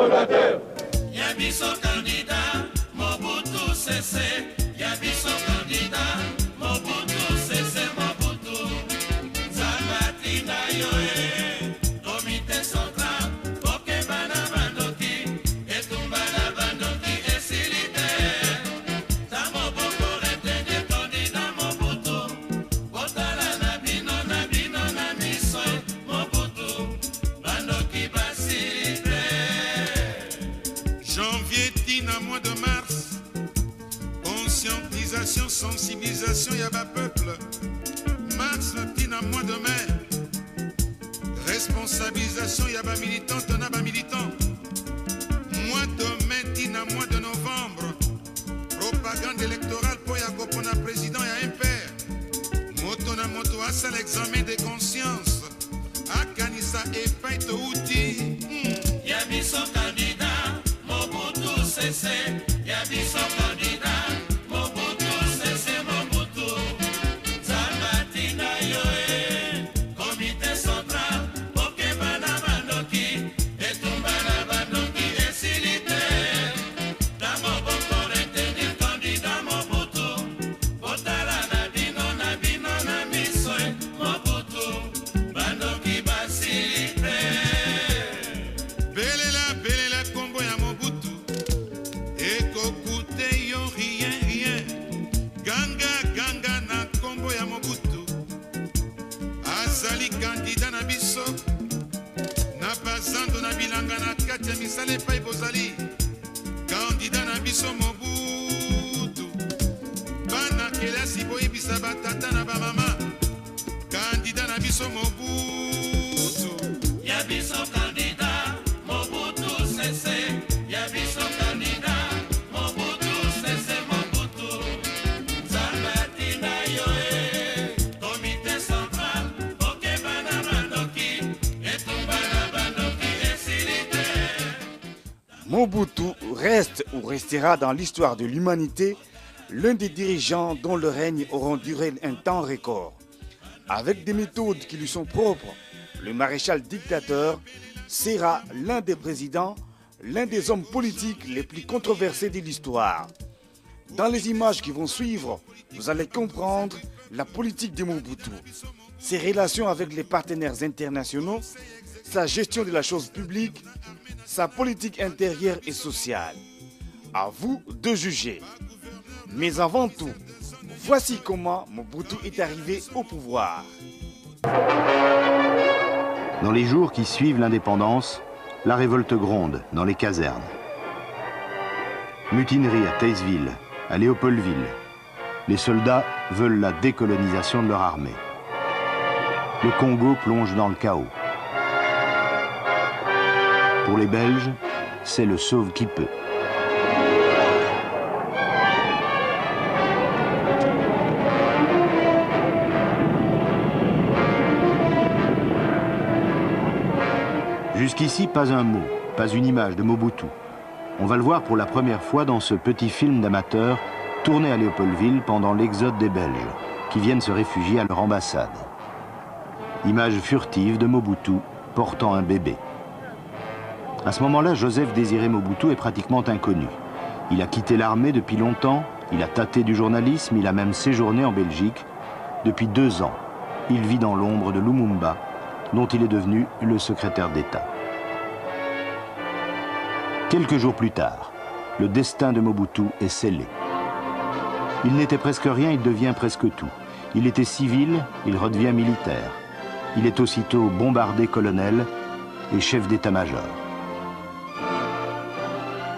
fondateur. Yabiso candidat, Mobutu cessé. Yabiso candidat, Mobutu cessé, Mobutu. Zabatina yoe, comité central, Pokebana bandoki, Etumbana bandoki, esilite. Tamo boko retenir candidat Mobutu. Botala nabino, nabino, namisoe, Mobutu. Bandoki basilite. Janvier tina mois de mars, conscientisation, sensibilisation, yaba peuple. Mars tina mois de mai, responsabilisation, yaba militant, tonaba militant. Mois de mai tina mois de novembre, propagande électorale pour yakopona président ya impère. Moto na moto asa l'examen des consciences, akanisa epai to outi. Yabiso candidat, Mobutu cessé. Yabiso candidat, Mobutu cessé, Mobutu. Zabatina yoe, comité central, Pokebana bandoki, Etumbana bandoki, esilite. Damo boko retenir candidat Mobutu. Botala nabino, nabino, namisoe, Mobutu. Bandoki basilite. Belela kombo ya Mobutu. Ekokute yo rien. Ganga na kombo ya Mobutu. Azali kandida na biso. Na bazando na bilanga na kati ya misala epai bozali. Kandida na biso Mobutu. Bana kelasi boyebisa batata na bamama. Kandida na biso Mobutu. Yabiso candidat, Mobutu cessé. Yabiso candidat, Mobutu cessé, Mobutu. Zabatina yoe, comité central, Pokebana bandoki, Etumbana bandoki, esilite. Mobutu reste ou restera dans l'histoire de l'humanité l'un des dirigeants dont le règne aura duré un temps record. Avec des méthodes qui lui sont propres, le maréchal dictateur sera l'un des présidents, l'un des hommes politiques les plus controversés de l'histoire. Dans les images qui vont suivre, vous allez comprendre la politique de Mobutu, ses relations avec les partenaires internationaux, sa gestion de la chose publique, sa politique intérieure et sociale. À vous de juger. Mais avant tout, voici comment Mobutu est arrivé au pouvoir. Dans les jours qui suivent l'indépendance, la révolte gronde dans les casernes. Mutinerie à Taysville, à Léopoldville. Les soldats veulent la décolonisation de leur armée. Le Congo plonge dans le chaos. Pour les Belges, c'est le sauve qui peut. Jusqu'ici, pas un mot, pas une image de Mobutu. On va le voir pour la première fois dans ce petit film d'amateur tourné à Léopoldville pendant l'exode des Belges, qui viennent se réfugier à leur ambassade. Image furtive de Mobutu portant un bébé. À ce moment-là, Joseph Désiré Mobutu est pratiquement inconnu. Il a quitté l'armée depuis longtemps, il a tâté du journalisme, il a même séjourné en Belgique. Depuis 2 ans, il vit dans l'ombre de Lumumba, dont il est devenu le secrétaire d'État. Quelques jours plus tard, le destin de Mobutu est scellé. Il n'était presque rien, il devient presque tout. Il était civil, il redevient militaire. Il est aussitôt bombardé colonel et chef d'état-major.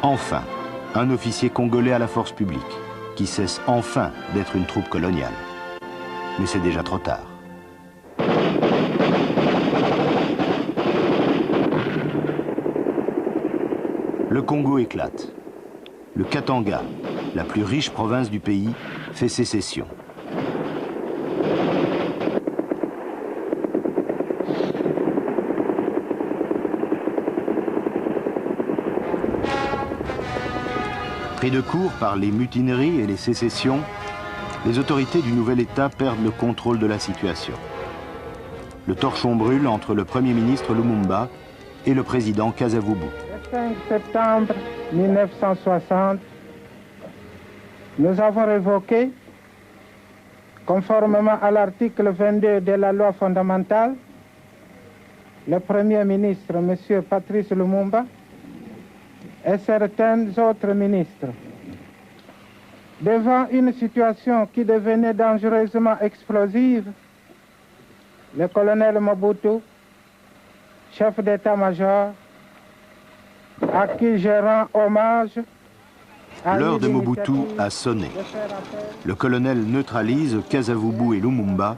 Enfin, un officier congolais à la force publique, qui cesse enfin d'être une troupe coloniale. Mais c'est déjà trop tard. Le Congo éclate. Le Katanga, la plus riche province du pays, fait sécession. Pris de court par les mutineries et les sécessions, les autorités du nouvel État perdent le contrôle de la situation. Le torchon brûle entre le Premier ministre Lumumba et le président Kasavubu. 5 septembre 1960, nous avons révoqué, conformément à l'article 22 de la loi fondamentale, le Premier ministre, M. Patrice Lumumba, et certains autres ministres. Devant une situation qui devenait dangereusement explosive, le colonel Mobutu, chef d'état-major, à qui je rends hommage. L'heure de Mobutu a sonné. Le colonel neutralise Kasavubu et Lumumba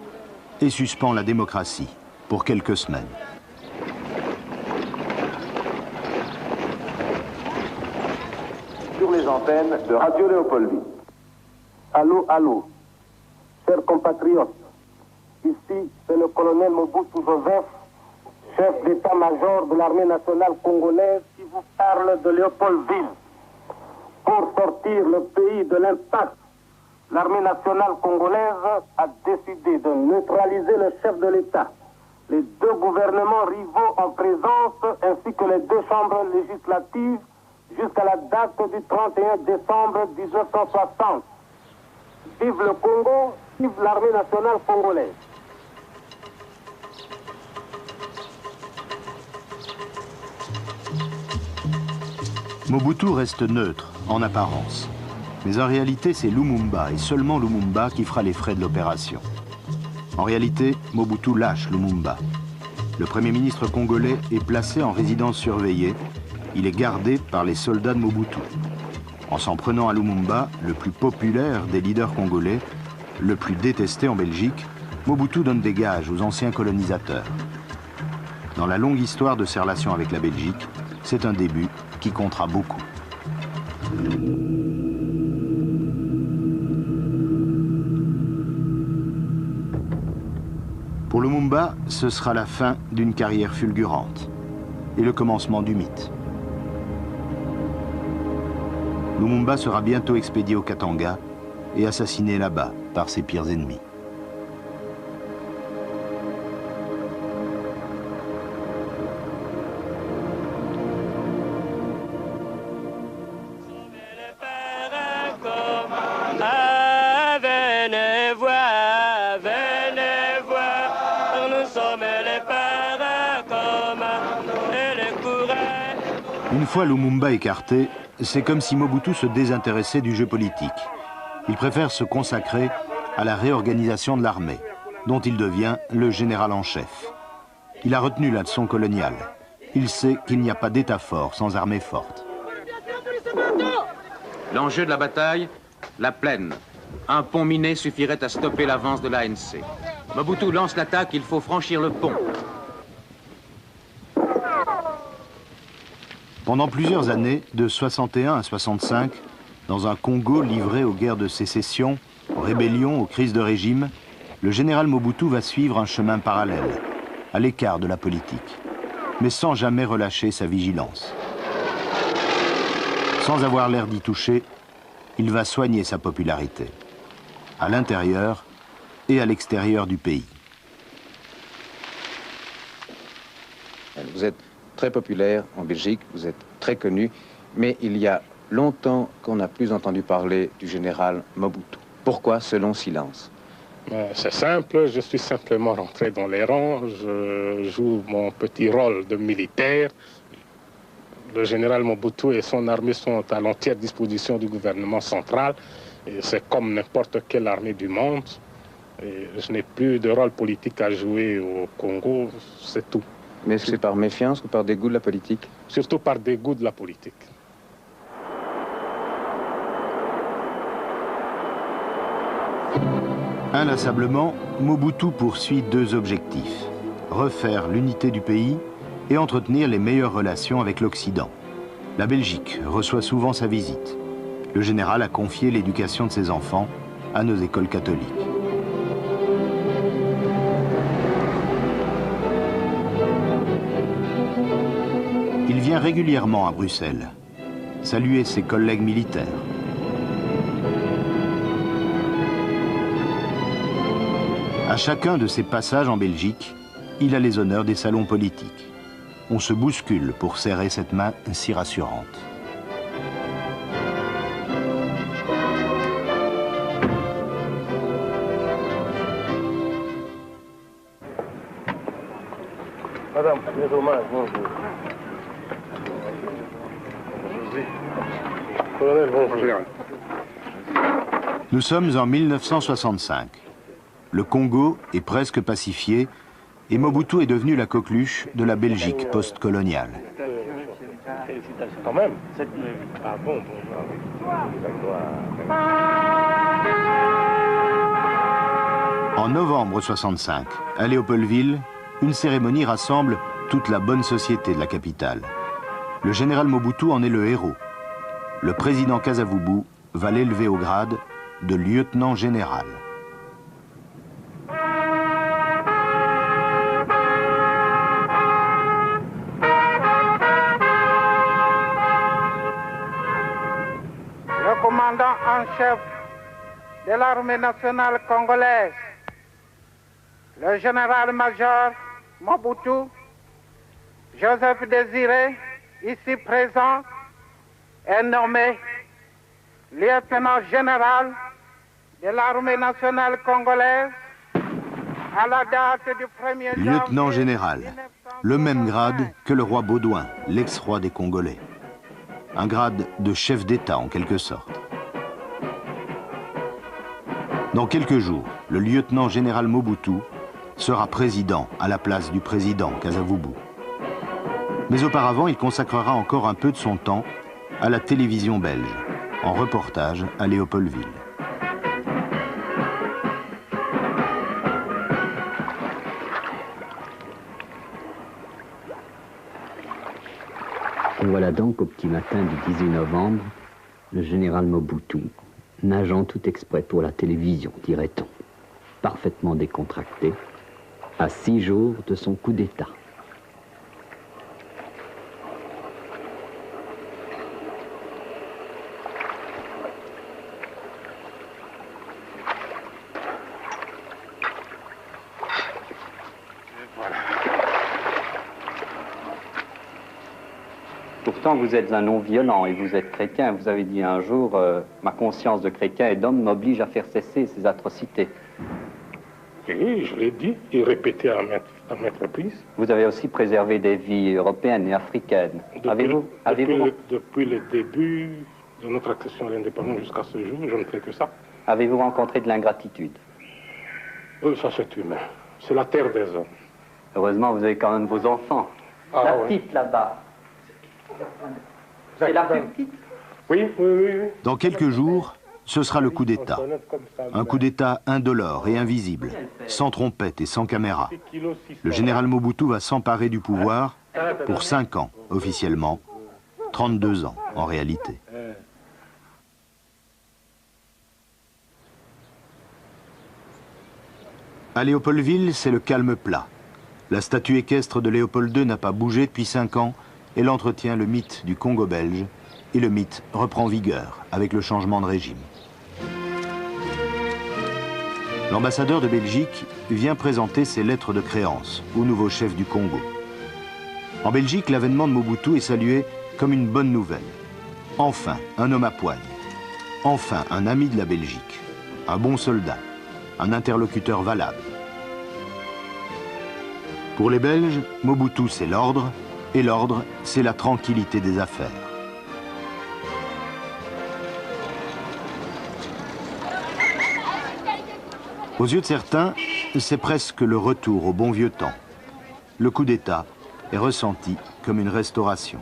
et suspend la démocratie pour quelques semaines. Sur les antennes de Radio Léopoldville. Allô, allô, chers compatriotes, ici c'est le colonel Mobutu Joseph, chef d'état-major de l'armée nationale congolaise qui vous parle de Léopoldville. Pour sortir le pays de l'impasse, l'armée nationale congolaise a décidé de neutraliser le chef de l'État, les deux gouvernements rivaux en présence ainsi que les deux chambres législatives jusqu'à la date du 31 décembre 1960. Vive le Congo, vive l'armée nationale congolaise. Mobutu reste neutre, en apparence. Mais en réalité, c'est Lumumba, et seulement Lumumba, qui fera les frais de l'opération. En réalité, Mobutu lâche Lumumba. Le Premier ministre congolais est placé en résidence surveillée. Il est gardé par les soldats de Mobutu. En s'en prenant à Lumumba, le plus populaire des leaders congolais, le plus détesté en Belgique, Mobutu donne des gages aux anciens colonisateurs. Dans la longue histoire de ses relations avec la Belgique, c'est un début qui comptera beaucoup. Pour Lumumba, ce sera la fin d'une carrière fulgurante et le commencement du mythe. Lumumba sera bientôt expédié au Katanga et assassiné là-bas par ses pires ennemis. Une fois Lumumba écarté, c'est comme si Mobutu se désintéressait du jeu politique. Il préfère se consacrer à la réorganisation de l'armée, dont il devient le général en chef. Il a retenu la leçon coloniale. Il sait qu'il n'y a pas d'État fort sans armée forte. L'enjeu de la bataille, la plaine. Un pont miné suffirait à stopper l'avance de l'ANC. Mobutu lance l'attaque, il faut franchir le pont. Pendant plusieurs années, de 61 à 65, dans un Congo livré aux guerres de sécession, aux rébellions, aux crises de régime, le général Mobutu va suivre un chemin parallèle, à l'écart de la politique, mais sans jamais relâcher sa vigilance. Sans avoir l'air d'y toucher, il va soigner sa popularité, à l'intérieur et à l'extérieur du pays. Vous êtes très populaire en Belgique, vous êtes très connu, mais il y a longtemps qu'on n'a plus entendu parler du général Mobutu. Pourquoi ce long silence? C'est simple, je suis simplement rentré dans les rangs, je joue mon petit rôle de militaire. Le général Mobutu et son armée sont à l'entière disposition du gouvernement central. C'est comme n'importe quelle armée du monde. Et je n'ai plus de rôle politique à jouer au Congo, c'est tout. Mais c'est par méfiance ou par dégoût de la politique? Surtout par dégoût de la politique. Inlassablement, Mobutu poursuit deux objectifs. Refaire l'unité du pays et entretenir les meilleures relations avec l'Occident. La Belgique reçoit souvent sa visite. Le général a confié l'éducation de ses enfants à nos écoles catholiques. Il vient régulièrement à Bruxelles, saluer ses collègues militaires. À chacun de ses passages en Belgique, il a les honneurs des salons politiques. on se bouscule pour serrer cette main si rassurante. Madame, les hommages, bonjour. Colonel, bonjour. Nous sommes en 1965. Le Congo est presque pacifié et Mobutu est devenu la coqueluche de la Belgique post-coloniale. Quand même. Ah bon, En novembre 65, à Léopoldville, une cérémonie rassemble toute la bonne société de la capitale. Le général Mobutu en est le héros. Le président Kasavubu va l'élever au grade de lieutenant général. Le commandant en chef de l'armée nationale congolaise, le général-major Mobutu Joseph Désiré, ici présent, est nommé lieutenant général de l'armée nationale congolaise à la date du 1er janvier. Lieutenant général, le même grade que le roi Baudouin, l'ex-roi des Congolais. Un grade de chef d'État en quelque sorte. Dans quelques jours, le lieutenant général Mobutu sera président à la place du président Kasavubu. Mais auparavant, il consacrera encore un peu de son temps à la télévision belge, en reportage à Léopoldville. Voilà donc au petit matin du 18 novembre, le général Mobutu, nageant tout exprès pour la télévision, dirait-on, parfaitement décontracté, à 6 jours de son coup d'État. Pourtant, vous êtes un non-violent et vous êtes chrétien. Vous avez dit un jour, ma conscience de chrétien et d'homme m'oblige à faire cesser ces atrocités. Oui, je l'ai dit et répété à maintes reprises. Vous avez aussi préservé des vies européennes et africaines. Depuis le début de notre accession à l'indépendance jusqu'à ce jour, je ne fais que ça. Avez-vous rencontré de l'ingratitude? Ça, c'est humain. C'est la terre des hommes. Heureusement, vous avez quand même vos enfants. Ah, la oui. petite là-bas. C'est la plus petite? Oui. Dans quelques jours, ce sera le coup d'État. Un coup d'État indolore et invisible, sans trompette et sans caméra. Le général Mobutu va s'emparer du pouvoir pour 5 ans, officiellement, 32 ans en réalité. À Léopoldville, c'est le calme plat. La statue équestre de Léopold II n'a pas bougé depuis 5 ans. Elle entretient le mythe du Congo belge et le mythe reprend vigueur avec le changement de régime. L'ambassadeur de Belgique vient présenter ses lettres de créance au nouveau chef du Congo. En Belgique, l'avènement de Mobutu est salué comme une bonne nouvelle. Enfin, un homme à poigne. Enfin, un ami de la Belgique. Un bon soldat. Un interlocuteur valable. Pour les Belges, Mobutu, c'est l'ordre. Et l'ordre, c'est la tranquillité des affaires. Aux yeux de certains, c'est presque le retour au bon vieux temps. Le coup d'État est ressenti comme une restauration.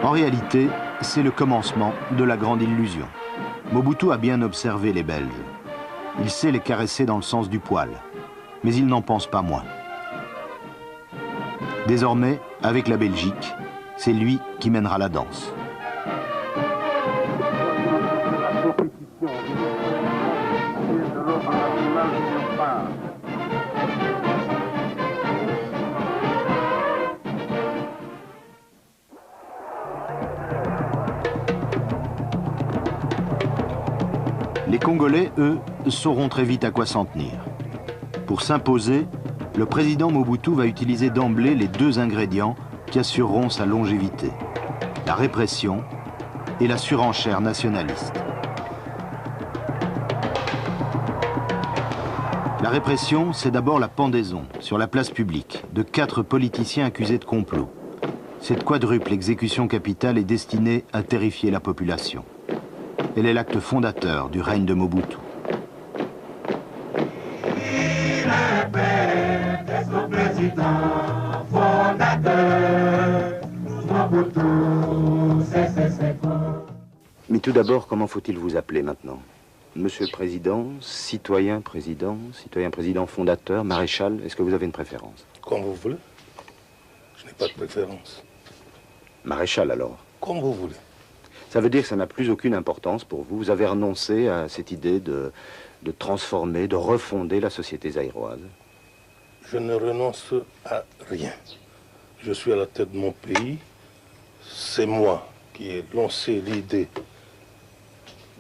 En réalité, c'est le commencement de la grande illusion. Mobutu a bien observé les Belges. Il sait les caresser dans le sens du poil, mais il n'en pense pas moins. Désormais, avec la Belgique, c'est lui qui mènera la danse. Les Congolais, eux, sauront très vite à quoi s'en tenir. Pour s'imposer, le président Mobutu va utiliser d'emblée les deux ingrédients qui assureront sa longévité: la répression et la surenchère nationaliste. La répression, c'est d'abord la pendaison, sur la place publique, de 4 politiciens accusés de complot. Cette quadruple exécution capitale est destinée à terrifier la population. Elle est l'acte fondateur du règne de Mobutu. Mais tout d'abord, comment faut-il vous appeler maintenant? Monsieur le Président, citoyen président fondateur, maréchal, est-ce que vous avez une préférence? Comme vous voulez. Je n'ai pas de préférence. Maréchal alors? Comme vous voulez. Ça veut dire que ça n'a plus aucune importance pour vous. Vous avez renoncé à cette idée de transformer, de refonder la société zaïroise? Je ne renonce à rien. Je suis à la tête de mon pays. C'est moi qui ai lancé l'idée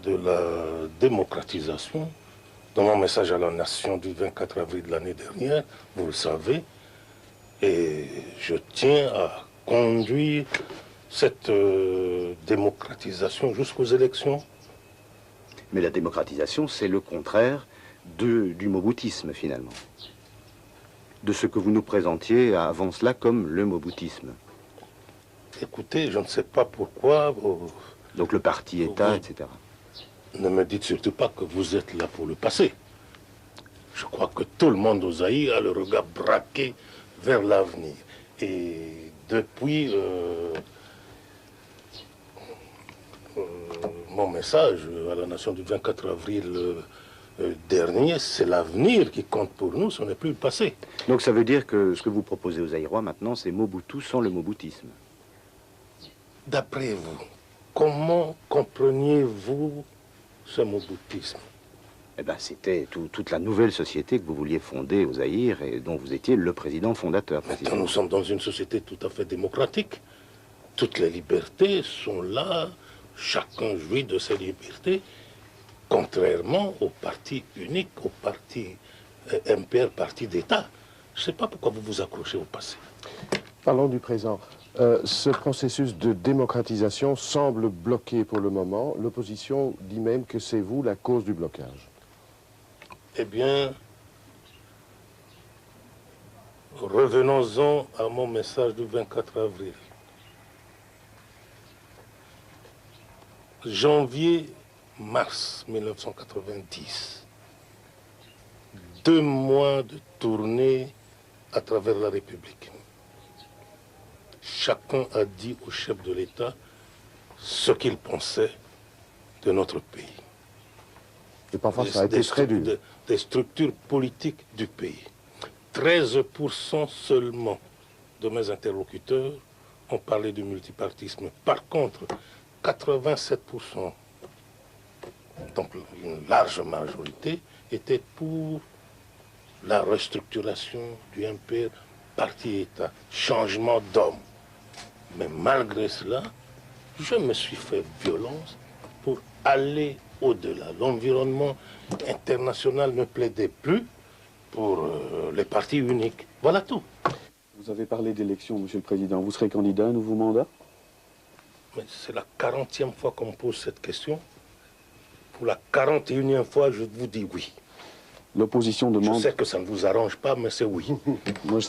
de la démocratisation dans mon message à la nation du 24 avril de l'année dernière, vous le savez. Et je tiens à conduire cette démocratisation jusqu'aux élections. Mais la démocratisation, c'est le contraire du moboutisme, finalement. De ce que vous nous présentiez avant cela comme le moboutisme. Écoutez, je ne sais pas pourquoi... Donc le parti-État, etc. Ne me dites surtout pas que vous êtes là pour le passé. Je crois que tout le monde au Zaïre a le regard braqué vers l'avenir. Et depuis mon message à la nation du 24 avril dernier, c'est l'avenir qui compte pour nous, ce n'est plus le passé. Donc ça veut dire que ce que vous proposez aux Zaïrois maintenant, c'est Mobutu sans le moboutisme. D'après vous, comment compreniez-vous ce moboutisme? Eh bien, c'était toute la nouvelle société que vous vouliez fonder au Zaïre et dont vous étiez le président fondateur. Maintenant, nous sommes dans une société tout à fait démocratique. Toutes les libertés sont là, chacun jouit de ses libertés, contrairement au parti unique, au parti MPR, parti d'État. Je ne sais pas pourquoi vous vous accrochez au passé. Parlons du présent. Ce processus de démocratisation semble bloqué pour le moment. L'opposition dit même que c'est vous la cause du blocage. Eh bien, revenons-en à mon message du 24 avril. Janvier-mars 1990. 2 mois de tournée à travers la République. Chacun a dit au chef de l'État ce qu'il pensait de notre pays. Et parfois, ça a été très dur. Des structures politiques du pays. 13% seulement de mes interlocuteurs ont parlé du multipartisme. Par contre, 87%, donc une large majorité, étaient pour la restructuration du MPR, parti-État, changement d'homme. Mais malgré cela, je me suis fait violence pour aller au-delà. L'environnement international ne plaidait plus pour les partis uniques. Voilà tout. Vous avez parlé d'élection, Monsieur le Président. Vous serez candidat à un nouveau mandat? Mais c'est la 40e fois qu'on me pose cette question. Pour la 41e fois, je vous dis oui. L'opposition demande... Je sais que ça ne vous arrange pas, mais c'est oui. Moi,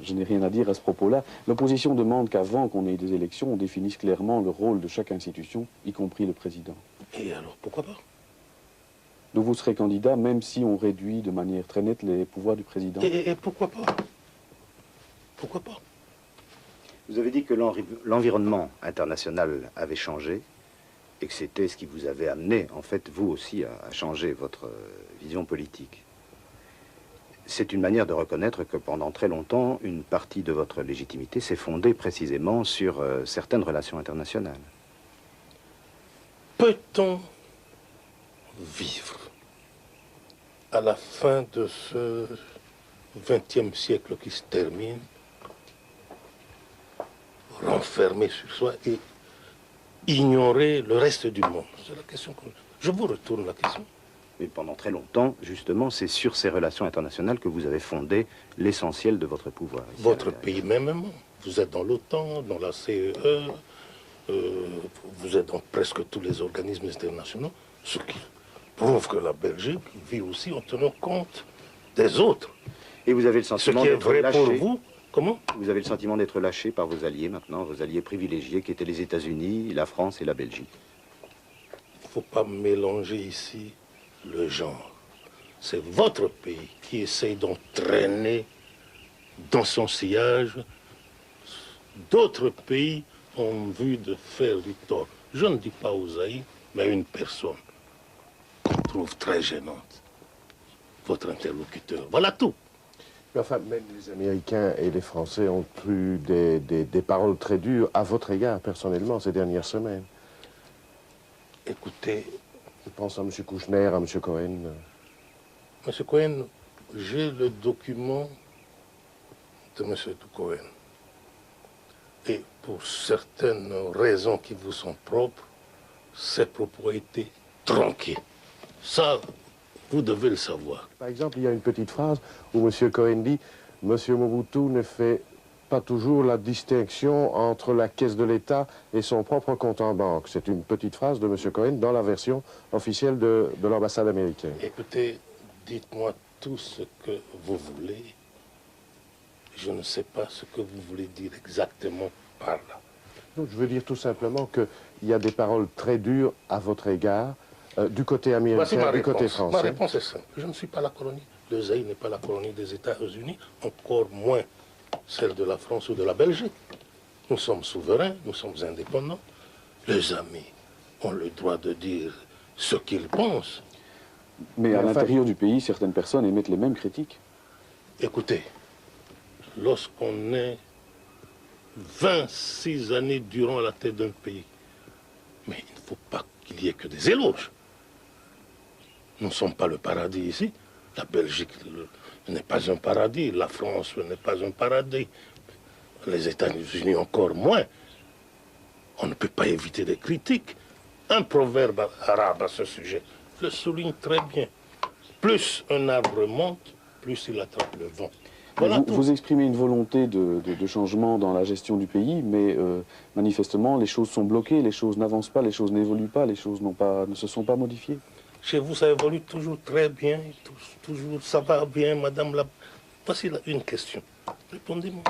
je n'ai rien à dire à ce propos-là. L'opposition demande qu'avant qu'on ait des élections, on définisse clairement le rôle de chaque institution, y compris le président. Et alors, pourquoi pas? Donc vous serez candidat, même si on réduit de manière très nette les pouvoirs du président. Et pourquoi pas? Pourquoi pas? Vous avez dit que l'environnement international avait changé et que c'était ce qui vous avait amené, en fait, vous aussi, à changer votre vision politique. C'est une manière de reconnaître que pendant très longtemps, une partie de votre légitimité s'est fondée précisément sur certaines relations internationales. Peut-on vivre à la fin de ce 20e siècle qui se termine, renfermé sur soi et ignorer le reste du monde? C'est la question que... Je vous retourne la question. Mais pendant très longtemps, justement, c'est sur ces relations internationales que vous avez fondé l'essentiel de votre pouvoir. Votre pays même, vous êtes dans l'OTAN, dans la CEE, vous êtes dans presque tous les organismes internationaux, ce qui prouve que la Belgique vit aussi en tenant compte des autres. Et vous avez le sentiment ce qui est d'être vrai lâché. pour vous. Comment? Vous avez le sentiment d'être lâché par vos alliés maintenant, vos alliés privilégiés qui étaient les États-Unis, la France et la Belgique. Il ne faut pas mélanger ici le genre. C'est votre pays qui essaye d'entraîner dans son sillage d'autres pays en vue de faire du tort. Je ne dis pas aux Zaïre, mais à une personne qu'on trouve très gênante. Votre interlocuteur. Voilà tout. Mais enfin, même les Américains et les Français ont eu des paroles très dures à votre égard, personnellement, ces dernières semaines. Écoutez... Je pense à M. Kouchner, à M. Cohen. M. Cohen, j'ai le document de M. Cohen. Et pour certaines raisons qui vous sont propres, ces propos ont été tronqués. Ça, vous devez le savoir. Par exemple, il y a une petite phrase où M. Cohen dit « M. Mobutu ne fait pas toujours la distinction entre la caisse de l'État et son propre compte en banque ». C'est une petite phrase de M. Cohen dans la version officielle de l'ambassade américaine. Écoutez, dites-moi tout ce que vous voulez. Je ne sais pas ce que vous voulez dire exactement par là. Donc, je veux dire tout simplement qu'il y a des paroles très dures à votre égard, du côté américain, du côté français. Ma réponse est simple. Je ne suis pas la colonie. Le Zaïre n'est pas la colonie des États-Unis, encore moins celle de la France ou de la Belgique. Nous sommes souverains, nous sommes indépendants. Les amis ont le droit de dire ce qu'ils pensent. Mais à l'intérieur du pays, certaines personnes émettent les mêmes critiques. Écoutez, lorsqu'on est 26 années durant la tête d'un pays, mais il ne faut pas qu'il y ait que des éloges. Nous ne sommes pas le paradis ici. La Belgique n'est pas un paradis. La France n'est pas un paradis. Les États-Unis encore moins. On ne peut pas éviter des critiques. Un proverbe arabe à ce sujet le souligne très bien. Plus un arbre monte, plus il attrape le vent. Voilà vous exprimez une volonté de changement dans la gestion du pays, mais manifestement, les choses sont bloquées, les choses n'avancent pas, les choses n'évoluent pas, les choses ne se sont pas modifiées. Chez vous, ça évolue toujours très bien, toujours ça va bien, madame la... Voici là une question. Répondez-moi.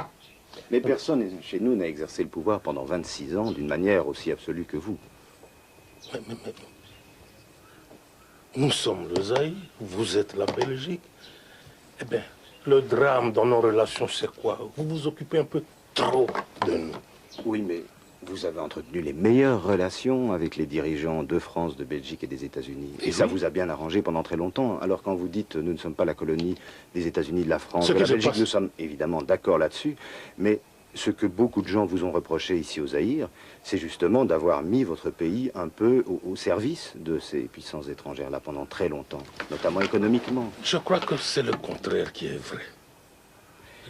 Mais personne chez nous n'a exercé le pouvoir pendant 26 ans d'une manière aussi absolue que vous. Mais, nous sommes le Zaïre, vous êtes la Belgique. Eh bien, le drame dans nos relations, c'est quoi? Vous vous occupez un peu trop de nous. Oui, mais vous avez entretenu les meilleures relations avec les dirigeants de France, de Belgique et des États-Unis. Et ça vous a bien arrangé pendant très longtemps. Alors quand vous dites nous ne sommes pas la colonie des États-Unis, de la France, de la Belgique, nous sommes évidemment d'accord là-dessus. Mais ce que beaucoup de gens vous ont reproché ici au Zaïre, c'est justement d'avoir mis votre pays un peu au service de ces puissances étrangères-là pendant très longtemps, notamment économiquement. Je crois que c'est le contraire qui est vrai.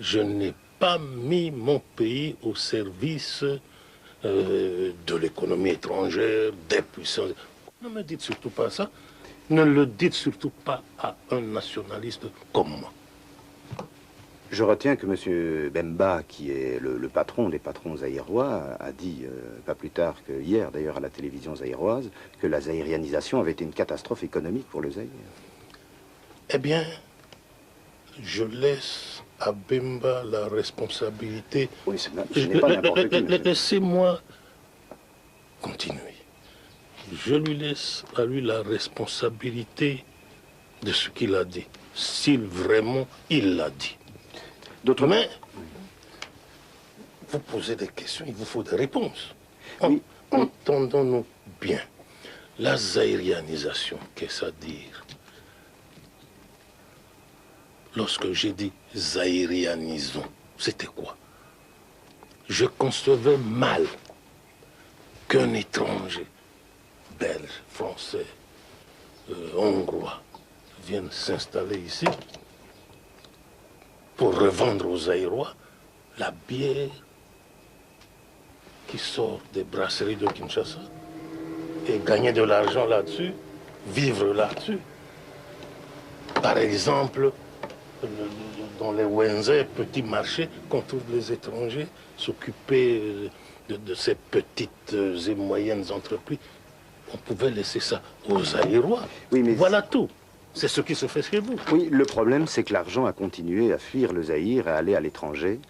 Je n'ai pas mis mon pays au service de l'économie étrangère, des puissances. Ne me dites surtout pas ça. Ne le dites surtout pas à un nationaliste comme moi. Je retiens que M. Bemba, qui est le patron des patrons zaïrois, a dit, pas plus tard que hier d'ailleurs à la télévision zaïroise, que la zaïrianisation avait été une catastrophe économique pour le Zaïre. Eh bien, je laisse à Bemba la responsabilité. Oui, ce n'est pas n'importe qui. Laissez-moi continuer. Je lui laisse à lui la responsabilité de ce qu'il a dit, s'il vraiment il l'a dit. Mais vous posez des questions, il vous faut des réponses. Oui. Entendons-nous bien. La zaïrianisation, qu'est-ce à dire? Lorsque j'ai dit zaïrianisons, c'était quoi? Je concevais mal qu'un étranger, belge, français, hongrois, vienne s'installer ici pour revendre aux Zaïrois la bière qui sort des brasseries de Kinshasa et gagner de l'argent là-dessus, vivre là-dessus. Par exemple, dans les Wenzé, petits marchés, qu'on trouve les étrangers s'occuper de ces petites et moyennes entreprises. On pouvait laisser ça aux Zaïrois. Oui, mais voilà tout. C'est ce qui se fait chez vous. Oui, le problème, c'est que l'argent a continué à fuir le Zaïre et à aller à l'étranger.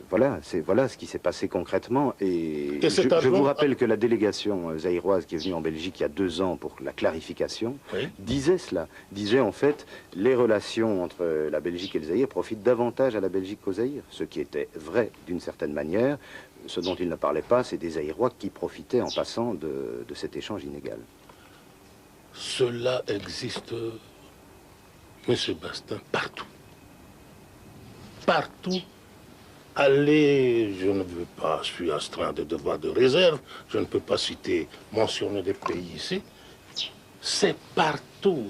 Voilà ce qui s'est passé concrètement. Et je vous rappelle que la délégation zaïroise qui est venue en Belgique il y a 2 ans pour la clarification disait cela. Disait en fait, les relations entre la Belgique et le Zaïre profitent davantage à la Belgique qu'au Zaïre. Ce qui était vrai d'une certaine manière. Ce dont il ne parlait pas, c'est des Zaïrois qui profitaient en passant de cet échange inégal. Cela existe, M. Bastin, partout. Partout. Allez, je ne veux pas, je suis astreint de devoirs de réserve, je ne peux pas mentionner des pays ici. C'est partout.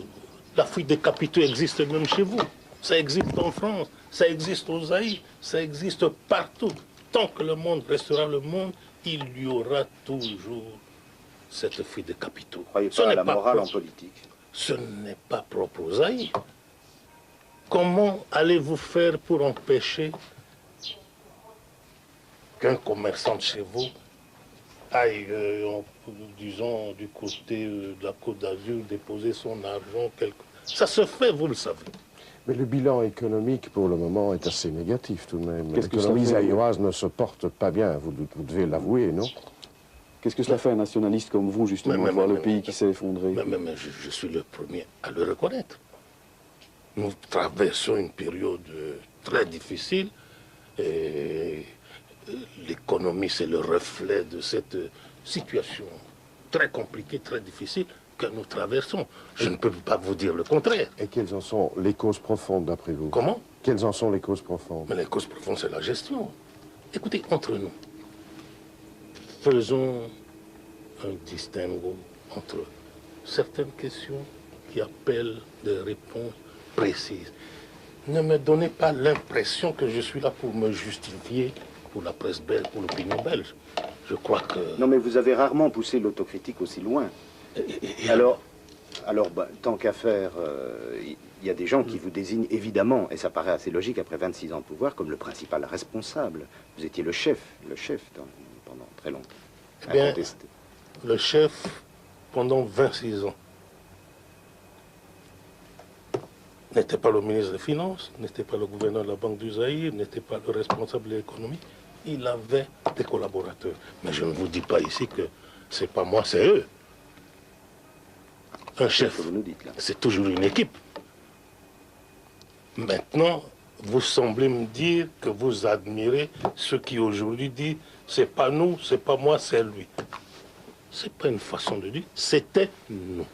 La fuite des capitaux existe même chez vous. Ça existe en France, ça existe aux Zaïre, ça existe partout. Tant que le monde restera le monde, il y aura toujours cette fuite de capitaux. Ce n'est pas la morale en politique. Ce n'est pas propre aux Zaïre. Comment allez-vous faire pour empêcher qu'un commerçant de chez vous aille, disons, du côté de la Côte d'Azur, déposer son argent Ça se fait, vous le savez. Mais le bilan économique, pour le moment, est assez négatif tout de même. L'économie zaïroise ne se porte pas bien, vous devez l'avouer, non? Qu'est-ce que cela fait un nationaliste comme vous, justement, de voir le pays qui s'est effondré? Mais je suis le premier à le reconnaître. Nous traversons une période très difficile et l'économie, c'est le reflet de cette situation très compliquée, très difficile que nous traversons. Je ne peux pas vous dire le contraire. Et quelles en sont les causes profondes, d'après vous? Comment? Quelles en sont les causes profondes? Mais les causes profondes, c'est la gestion. Écoutez, entre nous, faisons un distinguo entre certaines questions qui appellent des réponses précises. Ne me donnez pas l'impression que je suis là pour me justifier pour la presse belge, pour l'opinion belge. Je crois que... Non, mais vous avez rarement poussé l'autocritique aussi loin. Alors, tant qu'à faire, il y a des gens qui vous désignent évidemment, et ça paraît assez logique après 26 ans de pouvoir, comme le principal responsable. Vous étiez le chef pendant très longtemps. Eh bien, le chef pendant 26 ans n'était pas le ministre des Finances, n'était pas le gouverneur de la Banque du Zaïre, n'était pas le responsable de l'économie. Il avait des collaborateurs. Mais je ne vous dis pas ici que c'est pas moi, c'est eux. Un chef, c'est toujours une équipe. Maintenant, vous semblez me dire que vous admirez ceux qui aujourd'hui disent c'est pas nous, c'est pas moi, c'est lui. C'est pas une façon de dire, c'était nous.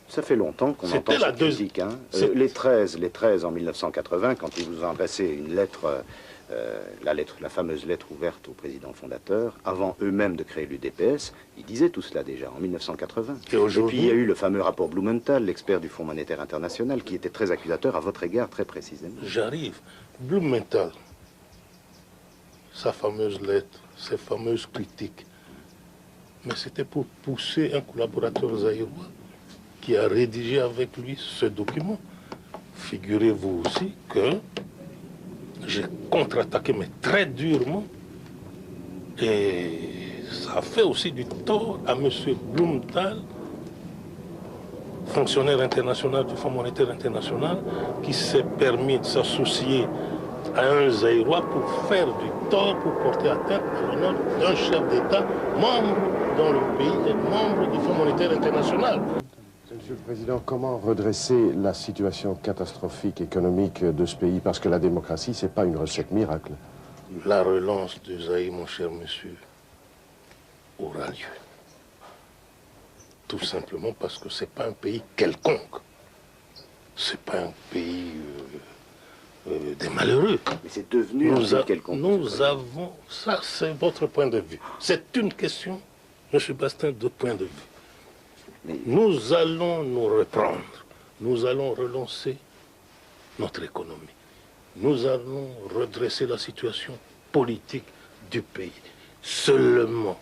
Ça fait longtemps qu'on entend cette critique. Hein. Les 13 en 1980, quand ils vous ont passé une lettre, la fameuse lettre ouverte au président fondateur, avant eux-mêmes de créer l'UDPS, ils disaient tout cela déjà, en 1980. Et puis il y a eu le fameux rapport Blumenthal, l'expert du Fonds monétaire international, qui était très accusateur à votre égard, très précisément. J'arrive. Blumenthal, sa fameuse lettre, ses fameuses critiques, mais c'était pour pousser un collaborateur zaïrois qui a rédigé avec lui ce document. Figurez-vous aussi que j'ai contre-attaqué, mais très durement, et ça a fait aussi du tort à M. Blumenthal, fonctionnaire international du Fonds monétaire international, qui s'est permis de s'associer à un Zaïrois pour faire du tort, pour porter atteinte à l'honneur d'un chef d'État, membre dans le pays et membre du Fonds monétaire international. Monsieur le Président, comment redresser la situation catastrophique économique de ce pays? Parce que la démocratie, ce n'est pas une recette miracle. La relance du Zaïre, mon cher monsieur, aura lieu. Tout simplement parce que ce n'est pas un pays quelconque. Ce n'est pas un pays des malheureux. Mais c'est devenu un pays quelconque. Nous avons... Ça, c'est votre point de vue. C'est une question, M. Bastin, de point de vue. Nous allons nous reprendre, nous allons relancer notre économie, nous allons redresser la situation politique du pays. Seulement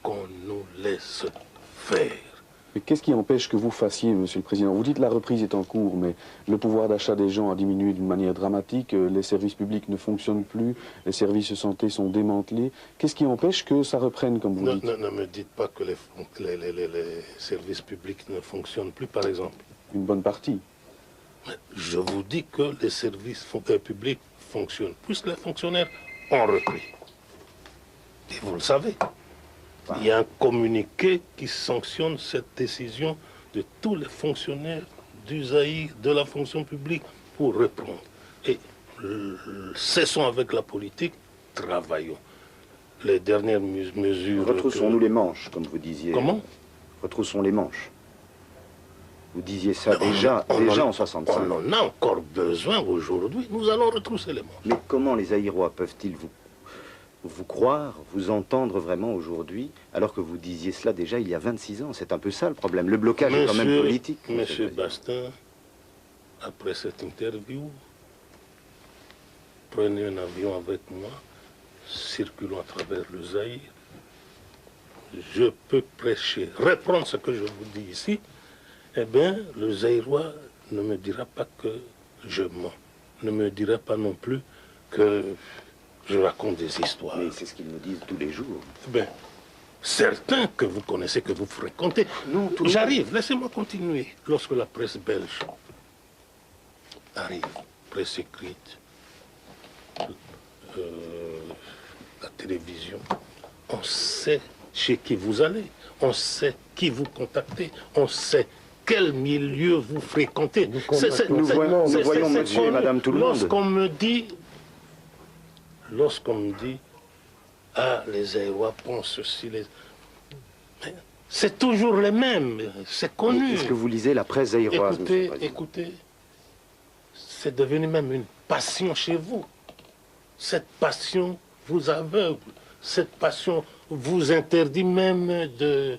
qu'on nous laisse faire. Mais qu'est-ce qui empêche que vous fassiez, Monsieur le Président? Vous dites la reprise est en cours, mais le pouvoir d'achat des gens a diminué d'une manière dramatique, les services publics ne fonctionnent plus, les services de santé sont démantelés. Qu'est-ce qui empêche que ça reprenne, comme vous dites? Ne me dites pas que les services publics ne fonctionnent plus, par exemple. Une bonne partie. Je vous dis que les services publics fonctionnent, puisque les fonctionnaires ont repris. Et vous le savez. Il y a un communiqué qui sanctionne cette décision de tous les fonctionnaires du Zaïre, de la fonction publique, pour reprendre. Et cessons avec la politique, travaillons. Les dernières mesures... Retroussons-nous les manches, comme vous disiez. Comment? Retroussons les manches. Vous disiez ça déjà en 65. On en a encore besoin aujourd'hui. Nous allons retrousser les manches. Mais comment les Zaïrois peuvent-ils vous croire, vous entendre vraiment aujourd'hui, alors que vous disiez cela déjà il y a 26 ans? C'est un peu ça le problème. Le blocage est quand même politique. Monsieur Bastin, après cette interview, prenez un avion avec moi, circulons à travers le Zaïre. Je peux prêcher, reprendre ce que je vous dis ici. Eh bien, le Zaïrois ne me dira pas que je mens, ne me dira pas non plus que je raconte des histoires. Mais c'est ce qu'ils nous disent tous les jours. Eh bien, certains que vous connaissez, que vous fréquentez. J'arrive, laissez-moi continuer. Lorsque la presse belge arrive, presse écrite, la télévision, on sait chez qui vous allez, on sait qui vous contactez, on sait quel milieu vous fréquentez. Nous voyons monsieur et madame tout le monde. Lorsqu'on me dit, ah, les Zaïrois pensent ceci, c'est toujours les mêmes, c'est connu. Est-ce que vous lisez la presse zaïroise? Écoutez, c'est devenu même une passion chez vous. Cette passion vous aveugle, cette passion vous interdit même de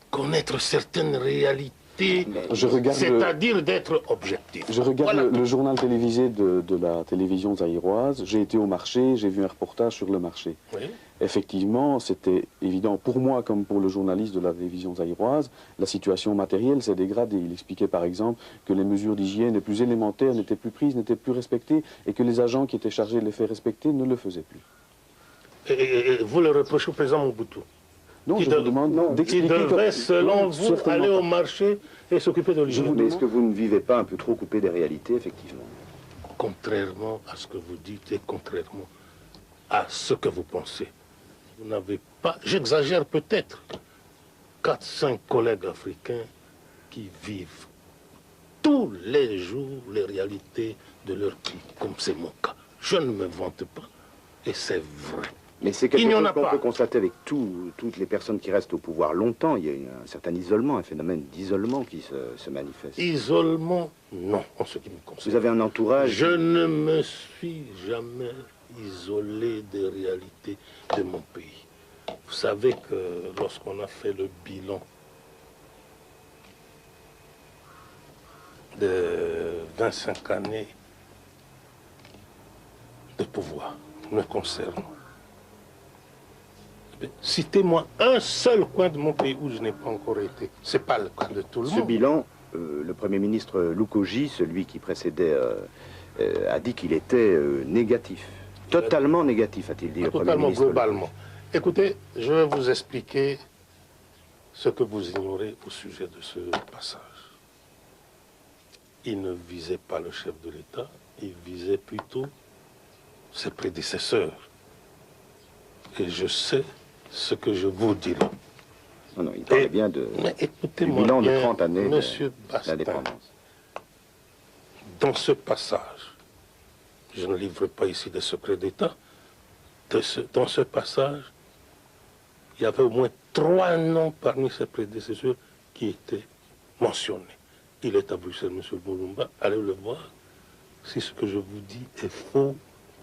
connaître certaines réalités, c'est-à-dire d'être objectif. Je regarde le journal télévisé de la télévision zaïroise. J'ai été au marché, j'ai vu un reportage sur le marché. Oui. Effectivement, c'était évident pour moi comme pour le journaliste de la télévision zaïroise, la situation matérielle s'est dégradée. Il expliquait par exemple que les mesures d'hygiène les plus élémentaires n'étaient plus prises, n'étaient plus respectées, et que les agents qui étaient chargés de les faire respecter ne le faisaient plus. Et vous le reprochez au président Mobutu? Non, je vous demande d'expliquer... Qui devrait, selon vous, aller au marché et s'occuper de l'hygiène. Mais est-ce que vous ne vivez pas un peu trop coupé des réalités, effectivement? Contrairement à ce que vous dites et contrairement à ce que vous pensez, vous n'avez pas, j'exagère peut-être, 4-5 collègues africains qui vivent tous les jours les réalités de leur pays, comme c'est mon cas. Je ne me vante pas, et c'est vrai. Mais c'est quelque chose qu'on peut constater avec toutes les personnes qui restent au pouvoir longtemps. Il y a un certain isolement, un phénomène d'isolement qui se manifeste. Isolement, non, en ce qui me concerne. Vous avez un entourage? Je ne me suis jamais isolé des réalités de mon pays. Vous savez que lorsqu'on a fait le bilan de 25 années de pouvoir me concernant, citez-moi un seul coin de mon pays où je n'ai pas encore été. Ce n'est pas le cas de tout le monde. Ce bilan, le Premier ministre Lukoji, celui qui précédait, a dit qu'il était négatif. Totalement négatif, a-t-il dit, le Premier ministre. Totalement, globalement. Écoutez, je vais vous expliquer ce que vous ignorez au sujet de ce passage. Il ne visait pas le chef de l'État, il visait plutôt ses prédécesseurs. Et je sais ce que je vous dirai. Non, il parlait bien du bilan de 30 années d'indépendance. Dans ce passage, je ne livre pas ici des secrets d'État, dans ce passage, il y avait au moins 3 noms parmi ses prédécesseurs qui étaient mentionnés. Il est à Bruxelles, M. Moulumba, allez le voir, si ce que je vous dis est faux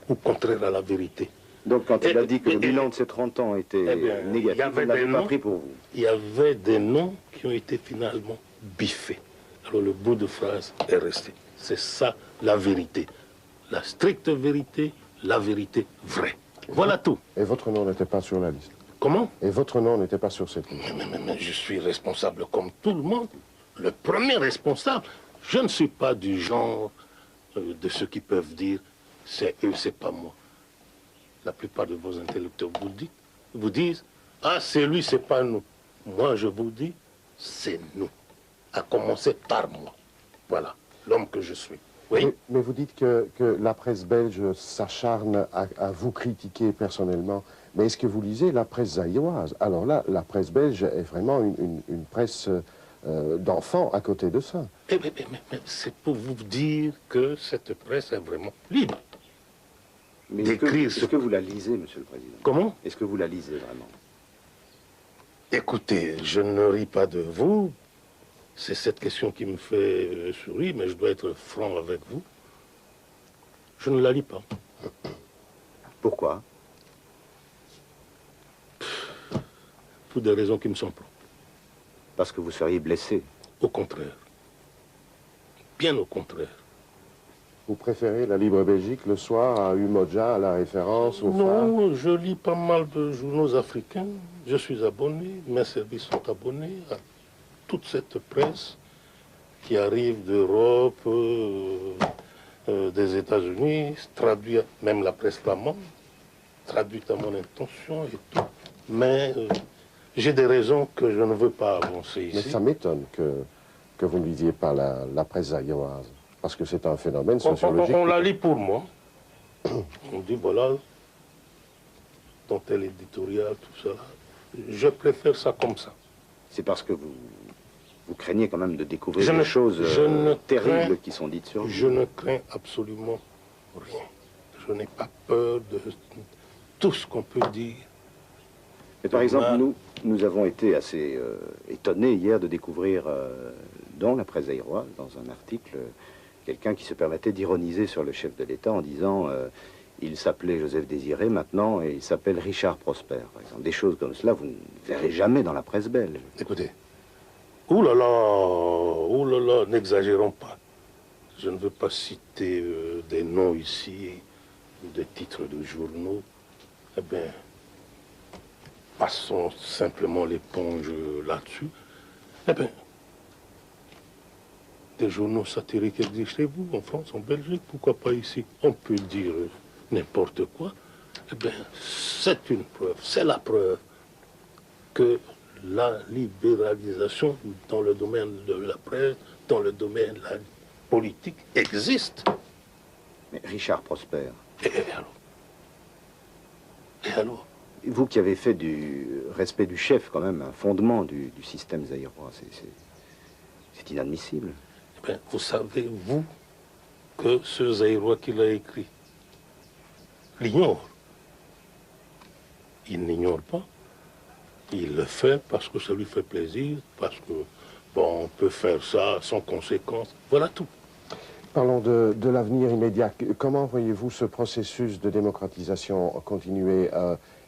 ou contraire à la vérité. Donc quand il a dit que le bilan de ces 30 ans était négatif, vous ne l'avez pas pris pour vous? Il y avait des noms qui ont été finalement biffés. Alors le bout de phrase est resté. C'est ça la vérité. La stricte vérité, la vérité vraie. Voilà tout. Et votre nom n'était pas sur la liste? Comment? Et votre nom n'était pas sur cette liste. Mais je suis responsable comme tout le monde. Le premier responsable. Je ne suis pas du genre de ceux qui peuvent dire c'est eux, c'est pas moi. La plupart de vos intellectuels vous disent ah, c'est lui, c'est pas nous. Moi, je vous dis, c'est nous. À commencer par moi. Voilà, l'homme que je suis. Oui. Mais vous dites que la presse belge s'acharne à vous critiquer personnellement. Mais est-ce que vous lisez la presse zaïroise? Alors là, la presse belge est vraiment une presse d'enfants à côté de ça. Mais c'est pour vous dire que cette presse est vraiment libre. Mais est-ce que vous la lisez, Monsieur le Président? Comment? Est-ce que vous la lisez vraiment? Écoutez, je ne ris pas de vous. C'est cette question qui me fait sourire, mais je dois être franc avec vous. Je ne la lis pas. Pourquoi? Pour des raisons qui me sont propres. Parce que vous seriez blessé? Au contraire. Bien au contraire. Vous préférez la Libre Belgique le soir à Umoja, à la référence, au phare? Non, je lis pas mal de journaux africains. Je suis abonné, mes services sont abonnés à toute cette presse qui arrive d'Europe, des États-Unis, traduit même la presse flamande, traduite à mon intention et tout. Mais j'ai des raisons que je ne veux pas avancer ici. Mais ça m'étonne que vous ne lisiez pas la presse zaïroise, parce que c'est un phénomène sociologique. On la lit pour moi. On dit, voilà, dans tel éditorial, tout ça. Je préfère ça comme ça. C'est parce que vous craignez quand même de découvrir des choses terribles qui sont dites sur vous. Je ne crains absolument rien. Je n'ai pas peur de tout ce qu'on peut dire. Mais par exemple, nous avons été assez étonnés hier de découvrir dans la presse zaïroise, dans un article, quelqu'un qui se permettait d'ironiser sur le chef de l'État en disant il s'appelait Joseph Désiré maintenant et il s'appelle Richard Prosper, par exemple. Des choses comme cela, vous ne verrez jamais dans la presse belge. Écoutez, ouh là là, n'exagérons pas. Je ne veux pas citer des noms ici, des titres de journaux. Eh bien, passons simplement l'éponge là-dessus. Eh bien, des journaux satiriques existent chez vous, en France, en Belgique, pourquoi pas ici? On peut dire n'importe quoi. Eh bien, c'est une preuve, c'est la preuve que la libéralisation dans le domaine de la presse, dans le domaine de la politique, existe. Mais Richard Prosper... Et alors? Vous qui avez fait du respect du chef, quand même, un fondement du système zaïrois, c'est inadmissible. Eh bien, vous savez, vous, que ce zaïrois qui l'a écrit l'ignore. Il n'ignore pas. Il le fait parce que ça lui fait plaisir, parce que, bon, on peut faire ça sans conséquence. Voilà tout. Parlons de l'avenir immédiat. Comment voyez-vous ce processus de démocratisation continuer?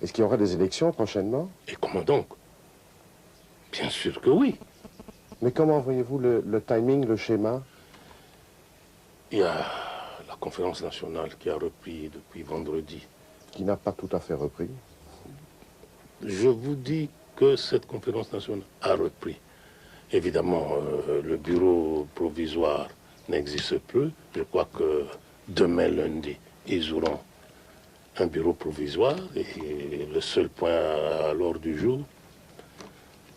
Est-ce qu'il y aura des élections prochainement? Et comment donc? Bien sûr que oui. Mais comment voyez-vous le timing, le schéma? Il y a la conférence nationale qui a repris depuis vendredi. Qui n'a pas tout à fait repris. Je vous dis que cette conférence nationale a repris. Évidemment, le bureau provisoire n'existe plus. Je crois que demain lundi, ils auront un bureau provisoire et le seul point à l'ordre du jour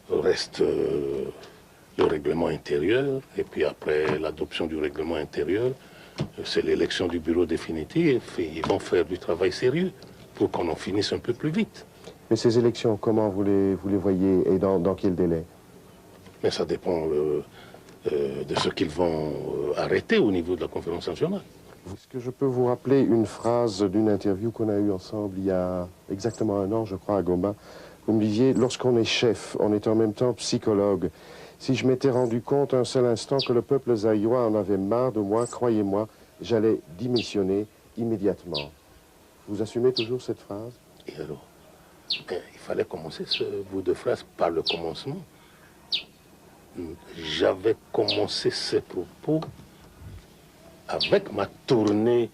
reste le règlement intérieur. Et puis après l'adoption du règlement intérieur, c'est l'élection du bureau définitif et ils vont faire du travail sérieux pour qu'on en finisse un peu plus vite. Mais ces élections, comment vous les voyez et dans quel délai? Mais ça dépend de ce qu'ils vont arrêter au niveau de la conférence nationale. Est-ce que je peux vous rappeler une phrase d'une interview qu'on a eue ensemble il y a exactement un an, je crois, à Goma? Vous me disiez, lorsqu'on est chef, on est en même temps psychologue. Si je m'étais rendu compte un seul instant que le peuple zaïrois en avait marre de moi, croyez-moi, j'allais démissionner immédiatement. Vous assumez toujours cette phrase? Et alors, il fallait commencer ce bout de phrase par le commencement. J'avais commencé ces propos avec ma tournée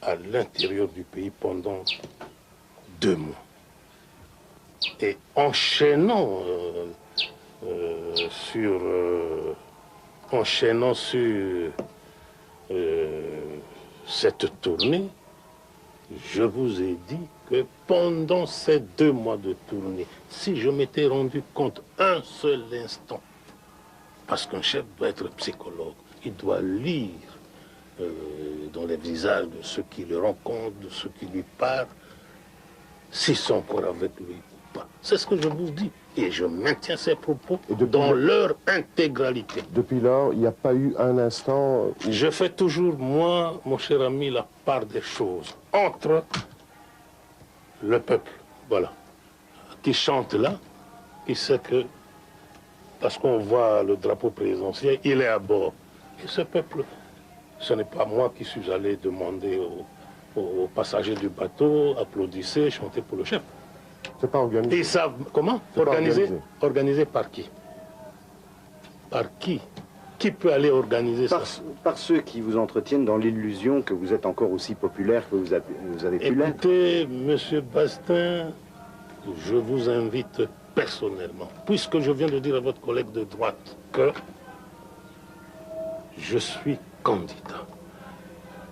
à l'intérieur du pays pendant 2 mois. Et enchaînant sur cette tournée, je vous ai dit que pendant ces 2 mois de tournée, si je m'étais rendu compte un seul instant, parce qu'un chef doit être psychologue, il doit lire dans les visages de ceux qui le rencontrent, de ceux qui lui parlent, s'ils sont encore avec lui ou pas. C'est ce que je vous dis. Et je maintiens ces propos dans leur intégralité. Depuis lors, il n'y a pas eu un instant... Je fais toujours, moi, mon cher ami, la part des choses entre le peuple, voilà, qui chante là, qui sait que, parce qu'on voit le drapeau présidentiel, il est à bord. Et ce peuple, ce n'est pas moi qui suis allé demander aux passagers du bateau, applaudissez, chantez pour le chef. C'est pas organisé. Ils savent comment organiser. Organisé par qui? Par qui? Qui peut aller organiser ça? Par ceux qui vous entretiennent dans l'illusion que vous êtes encore aussi populaire que vous avez pu l'être. Écoutez, monsieur Bastin, je vous invite personnellement, puisque je viens de dire à votre collègue de droite que je suis candidat.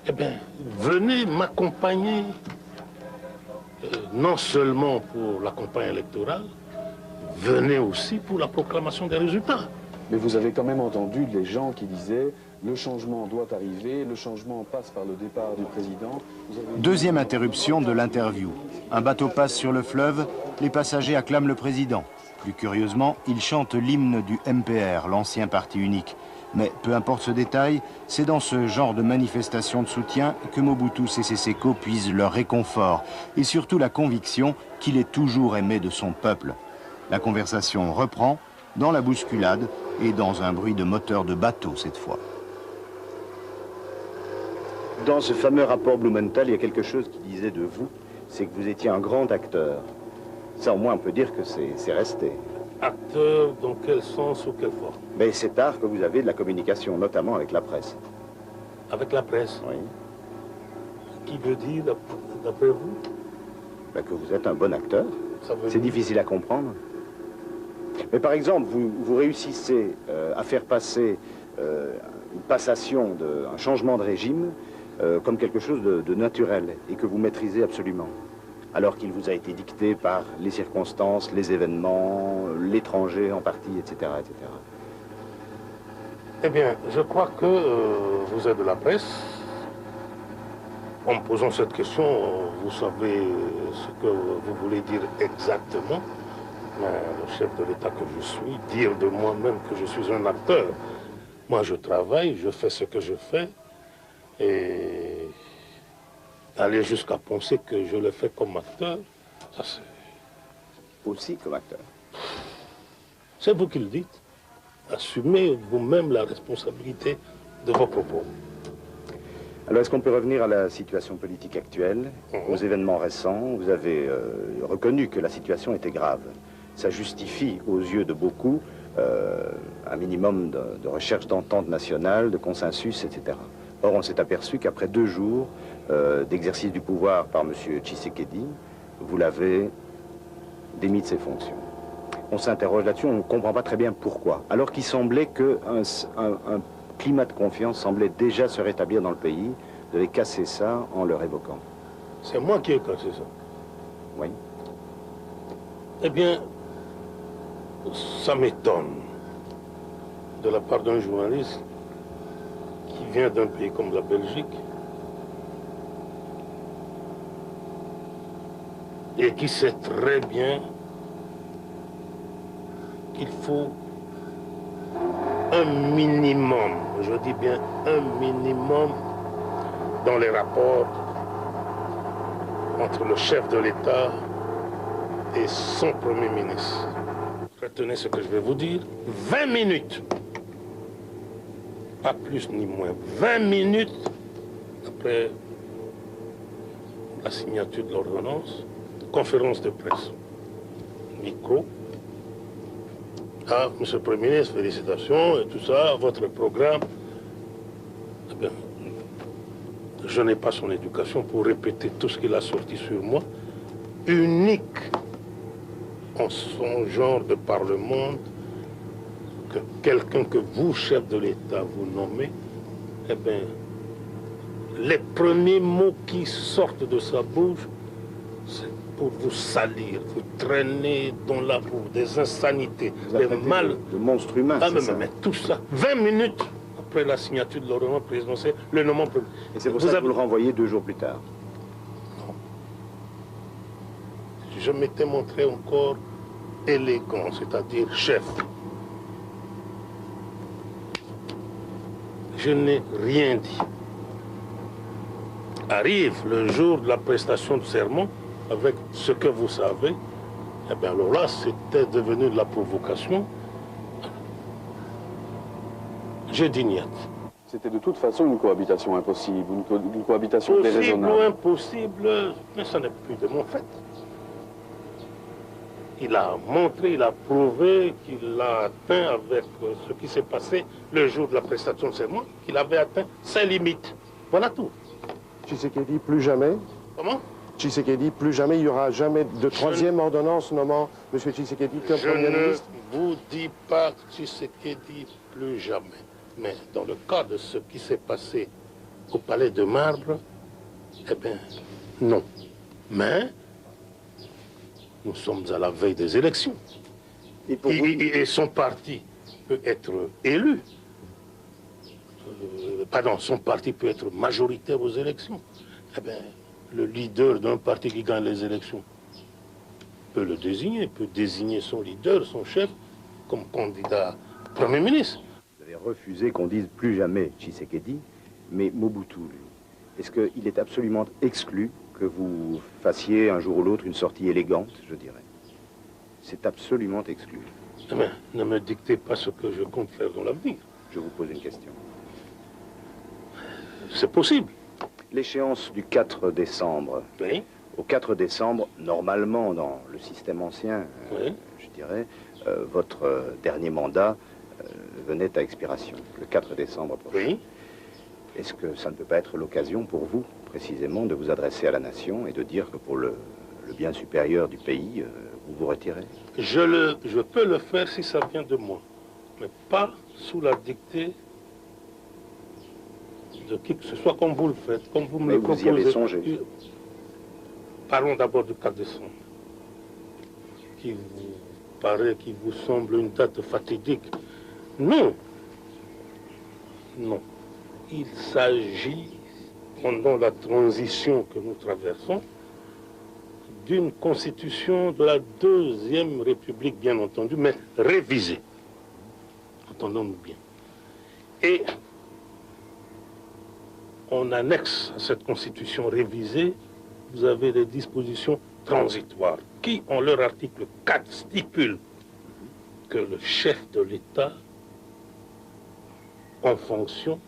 Eh bien, venez m'accompagner, non seulement pour la campagne électorale, venez aussi pour la proclamation des résultats. Mais vous avez quand même entendu les gens qui disaient « le changement doit arriver, le changement passe par le départ du président ». Deuxième interruption de l'interview. Un bateau passe sur le fleuve, les passagers acclament le président. Plus curieusement, ils chantent l'hymne du MPR, l'ancien parti unique. Mais peu importe ce détail, c'est dans ce genre de manifestation de soutien que Mobutu Sese Seko puise leur réconfort et surtout la conviction qu'il est toujours aimé de son peuple. La conversation reprend dans la bousculade et dans un bruit de moteur de bateau cette fois. Dans ce fameux rapport Blumenthal, il y a quelque chose qui disait de vous, c'est que vous étiez un grand acteur. Ça au moins on peut dire que c'est resté. Acteur dans quel sens ou quelle forme? Mais cet art que vous avez de la communication, notamment avec la presse. Avec la presse? Oui. Qui veut dire, d'après vous? Ben, que vous êtes un bon acteur. C'est difficile à comprendre. Mais par exemple, vous réussissez à faire passer une passation, un changement de régime comme quelque chose de naturel et que vous maîtrisez absolument. Alors qu'il vous a été dicté par les circonstances, les événements, l'étranger en partie, etc., etc. Eh bien, je crois que vous êtes de la presse. En me posant cette question, vous savez ce que vous voulez dire exactement. Mais le chef de l'État que je suis, dire de moi-même que je suis un acteur. Moi, je travaille, je fais ce que je fais. Et aller jusqu'à penser que je le fais comme acteur, ça c'est... Aussi comme acteur. C'est vous qui le dites. Assumez vous-même la responsabilité de vos propos. Alors, est-ce qu'on peut revenir à la situation politique actuelle, aux événements récents? Vous avez reconnu que la situation était grave. Ça justifie, aux yeux de beaucoup, un minimum de recherche d'entente nationale, de consensus, etc. Or, on s'est aperçu qu'après 2 jours d'exercice du pouvoir par M. Tshisekedi, vous l'avez démis de ses fonctions. On s'interroge là-dessus, on ne comprend pas très bien pourquoi. Alors qu'il semblait qu'un climat de confiance semblait déjà se rétablir dans le pays, vous avez cassé ça en le révoquant. C'est moi qui ai cassé ça. Oui. Eh bien, ça m'étonne de la part d'un journaliste qui vient d'un pays comme la Belgique et qui sait très bien qu'il faut un minimum, je dis bien un minimum, dans les rapports entre le chef de l'État et son Premier ministre. Retenez ce que je vais vous dire. 20 minutes, pas plus ni moins, 20 minutes après la signature de l'ordonnance, conférence de presse, micro. Ah, monsieur le Premier ministre, félicitations et tout ça, votre programme. Eh bien, je n'ai pas son éducation pour répéter tout ce qu'il a sorti sur moi. Unique en son genre de parlement que quelqu'un que vous, chef de l'État, vous nommez, eh bien, les premiers mots qui sortent de sa bouche, c'est pour vous salir, vous traîner dans la boue, des insanités, des mal... de monstre humain, ah, c'est mais tout ça, 20 minutes après la signature de l'ordonnance présidentielle, le nommement... Et c'est pour ça que vous le renvoyez 2 jours plus tard. Non. Je m'étais montré encore élégant, c'est-à-dire chef. Je n'ai rien dit. Arrive le jour de la prestation de serment, avec ce que vous savez, eh bien alors là, c'était devenu de la provocation. J'ai dit niet. C'était de toute façon une cohabitation impossible, une cohabitation déraisonnable. Possible ou impossible, mais ça n'est plus de mon fait. Il a montré, il a prouvé qu'il a atteint avec ce qui s'est passé le jour de la prestation de serment, qu'il avait atteint ses limites. Voilà tout. Tshisekedi, plus jamais. Comment? Tshisekedi, plus jamais, il n'y aura jamais de troisième ordonnance nommant M. Tshisekedi comme Premier ministre. Je ne vous dis pas Tshisekedi plus jamais. Mais dans le cas de ce qui s'est passé au Palais de Marbre, eh bien, non. Mais nous sommes à la veille des élections. Et son parti peut être élu. Pardon, son parti peut être majoritaire aux élections. Eh bien, le leader d'un parti qui gagne les élections peut le désigner, peut désigner son leader, son chef, comme candidat Premier ministre. Vous avez refusé qu'on dise plus jamais Tshisekedi, mais Mobutu, lui. Est-ce qu'il est absolument exclu que vous fassiez un jour ou l'autre une sortie élégante, je dirais? C'est absolument exclu. Eh bien, ne me dictez pas ce que je compte faire dans l'avenir. Je vous pose une question. C'est possible. L'échéance du 4 décembre. Oui. Au 4 décembre, normalement, dans le système ancien, oui. Je dirais, votre dernier mandat venait à expiration, le 4 décembre prochain. Oui. Est-ce que ça ne peut pas être l'occasion pour vous, précisément, de vous adresser à la nation et de dire que pour le bien supérieur du pays, vous vous retirez? Je peux le faire si ça vient de moi, mais pas sous la dictée de qui que ce soit, comme vous le faites, comme vous me le proposez. Vous y avez songé. Parlons d'abord du 4 décembre, qui vous paraît, qui vous semble une date fatidique. Non. Non. Il s'agit, pendant la transition que nous traversons, d'une constitution de la Deuxième République, bien entendu, mais révisée. Entendons-nous bien. Et on annexe à cette constitution révisée, vous avez des dispositions transitoires qui, en leur article 4, stipulent que le chef de l'État, en fonction,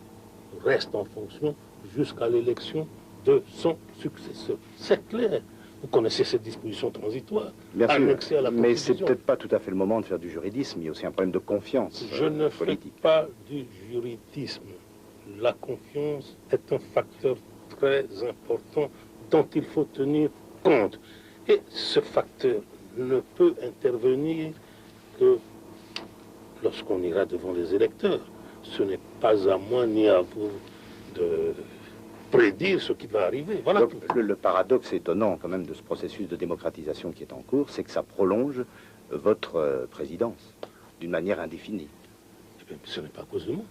reste en fonction jusqu'à l'élection de son successeur. C'est clair. Vous connaissez cette disposition transitoire, annexée à la Constitution. Mais c'est peut-être pas tout à fait le moment de faire du juridisme. Il y a aussi un problème de confiance Je ne politique. fais pas du juridisme. La confiance est un facteur très important dont il faut tenir compte. Et ce facteur ne peut intervenir que lorsqu'on ira devant les électeurs. Ce n'est pas à moi ni à vous de prédire ce qui va arriver. Voilà. Donc, le paradoxe étonnant quand même de ce processus de démocratisation qui est en cours, c'est que ça prolonge votre présidence d'une manière indéfinie. Eh bien, ce n'est pas à cause de moi.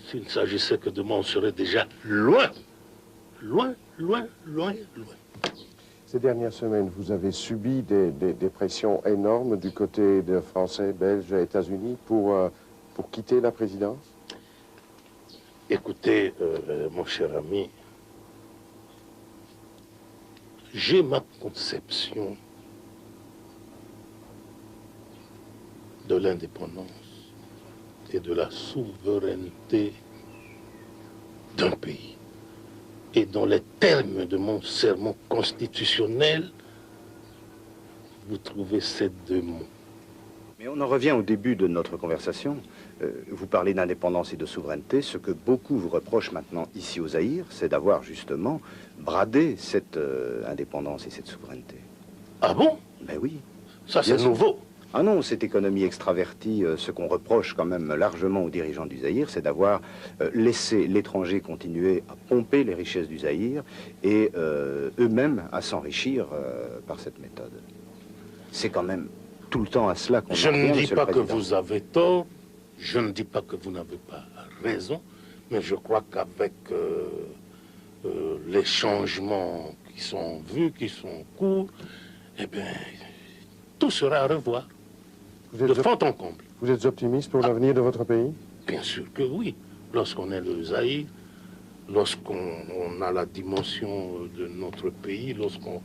S'il s'agissait que de moi, on serait déjà loin. Loin, loin, loin, loin. Ces dernières semaines, vous avez subi des pressions énormes du côté de Français, Belges et États-Unis pour quitter la présidence? Écoutez, mon cher ami, j'ai ma conception de l'indépendance et de la souveraineté d'un pays. Et dans les termes de mon serment constitutionnel, vous trouvez ces deux mots. Mais on en revient au début de notre conversation. Vous parlez d'indépendance et de souveraineté. Ce que beaucoup vous reprochent maintenant ici au Zaïre, c'est d'avoir justement bradé cette indépendance et cette souveraineté. Ah bon? Ben oui. Ça, c'est nouveau. Ah non, cette économie extravertie, ce qu'on reproche quand même largement aux dirigeants du Zaïre, c'est d'avoir laissé l'étranger continuer à pomper les richesses du Zaïre et eux-mêmes à s'enrichir par cette méthode. C'est quand même tout le temps à cela qu'on en Je revient, ne dis Monsieur le pas que Président. vous avez tort, je ne dis pas que vous n'avez pas raison, mais je crois qu'avec les changements qui sont vus, qui sont en cours, eh bien, tout sera à revoir. De fond en comble. Vous êtes optimiste pour l'avenir de votre pays? Bien sûr que oui. Lorsqu'on est le Zaïre, lorsqu'on a la dimension de notre pays, lorsqu'on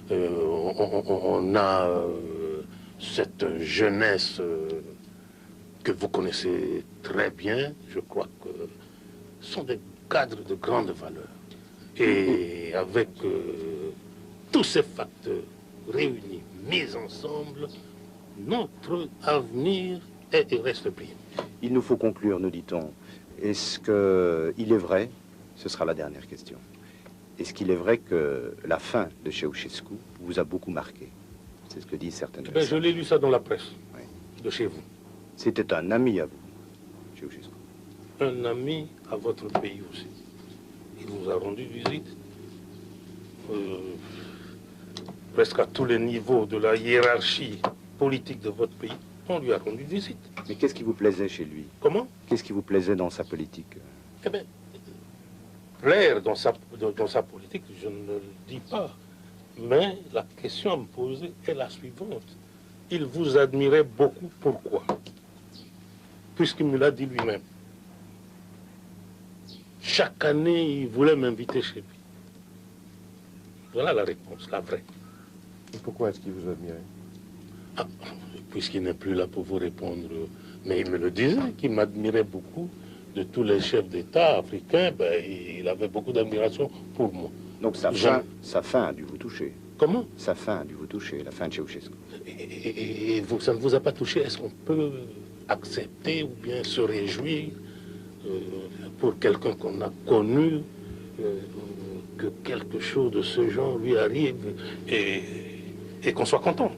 on a cette jeunesse que vous connaissez très bien, je crois que ce sont des cadres de grande valeur. Et avec tous ces facteurs réunis, mis ensemble, notre avenir est et reste brillant. Il nous faut conclure, nous dit-on. Est-ce qu'il est vrai, ce sera la dernière question, est-ce qu'il est vrai que la fin de Ceausescu vous a beaucoup marqué? C'est ce que disent certaines personnes. Je l'ai lu ça dans la presse, de chez vous. C'était un ami à vous, Ceausescu. Un ami à votre pays aussi. Il vous a rendu visite presque à tous les niveaux de la hiérarchie politique de votre pays. On lui a rendu visite. Mais qu'est-ce qui vous plaisait chez lui? Comment? Qu'est-ce qui vous plaisait dans sa politique? Eh bien, plaire dans sa politique, je ne le dis pas. Mais la question à me poser est la suivante. Il vous admirait beaucoup, pourquoi? Puisqu'il me l'a dit lui-même. Chaque année, il voulait m'inviter chez lui. Voilà la réponse, la vraie. Et pourquoi est-ce qu'il vous admirait? Puisqu'il n'est plus là pour vous répondre. Mais il me le disait, qu'il m'admirait beaucoup. De tous les chefs d'État africains, ben, il avait beaucoup d'admiration pour moi. Donc sa fin a dû vous toucher. Comment? Sa fin a dû vous toucher, la fin de Ceausescu. Et vous, ça ne vous a pas touché? Est-ce qu'on peut accepter ou bien se réjouir pour quelqu'un qu'on a connu, que quelque chose de ce genre lui arrive et qu'on soit content?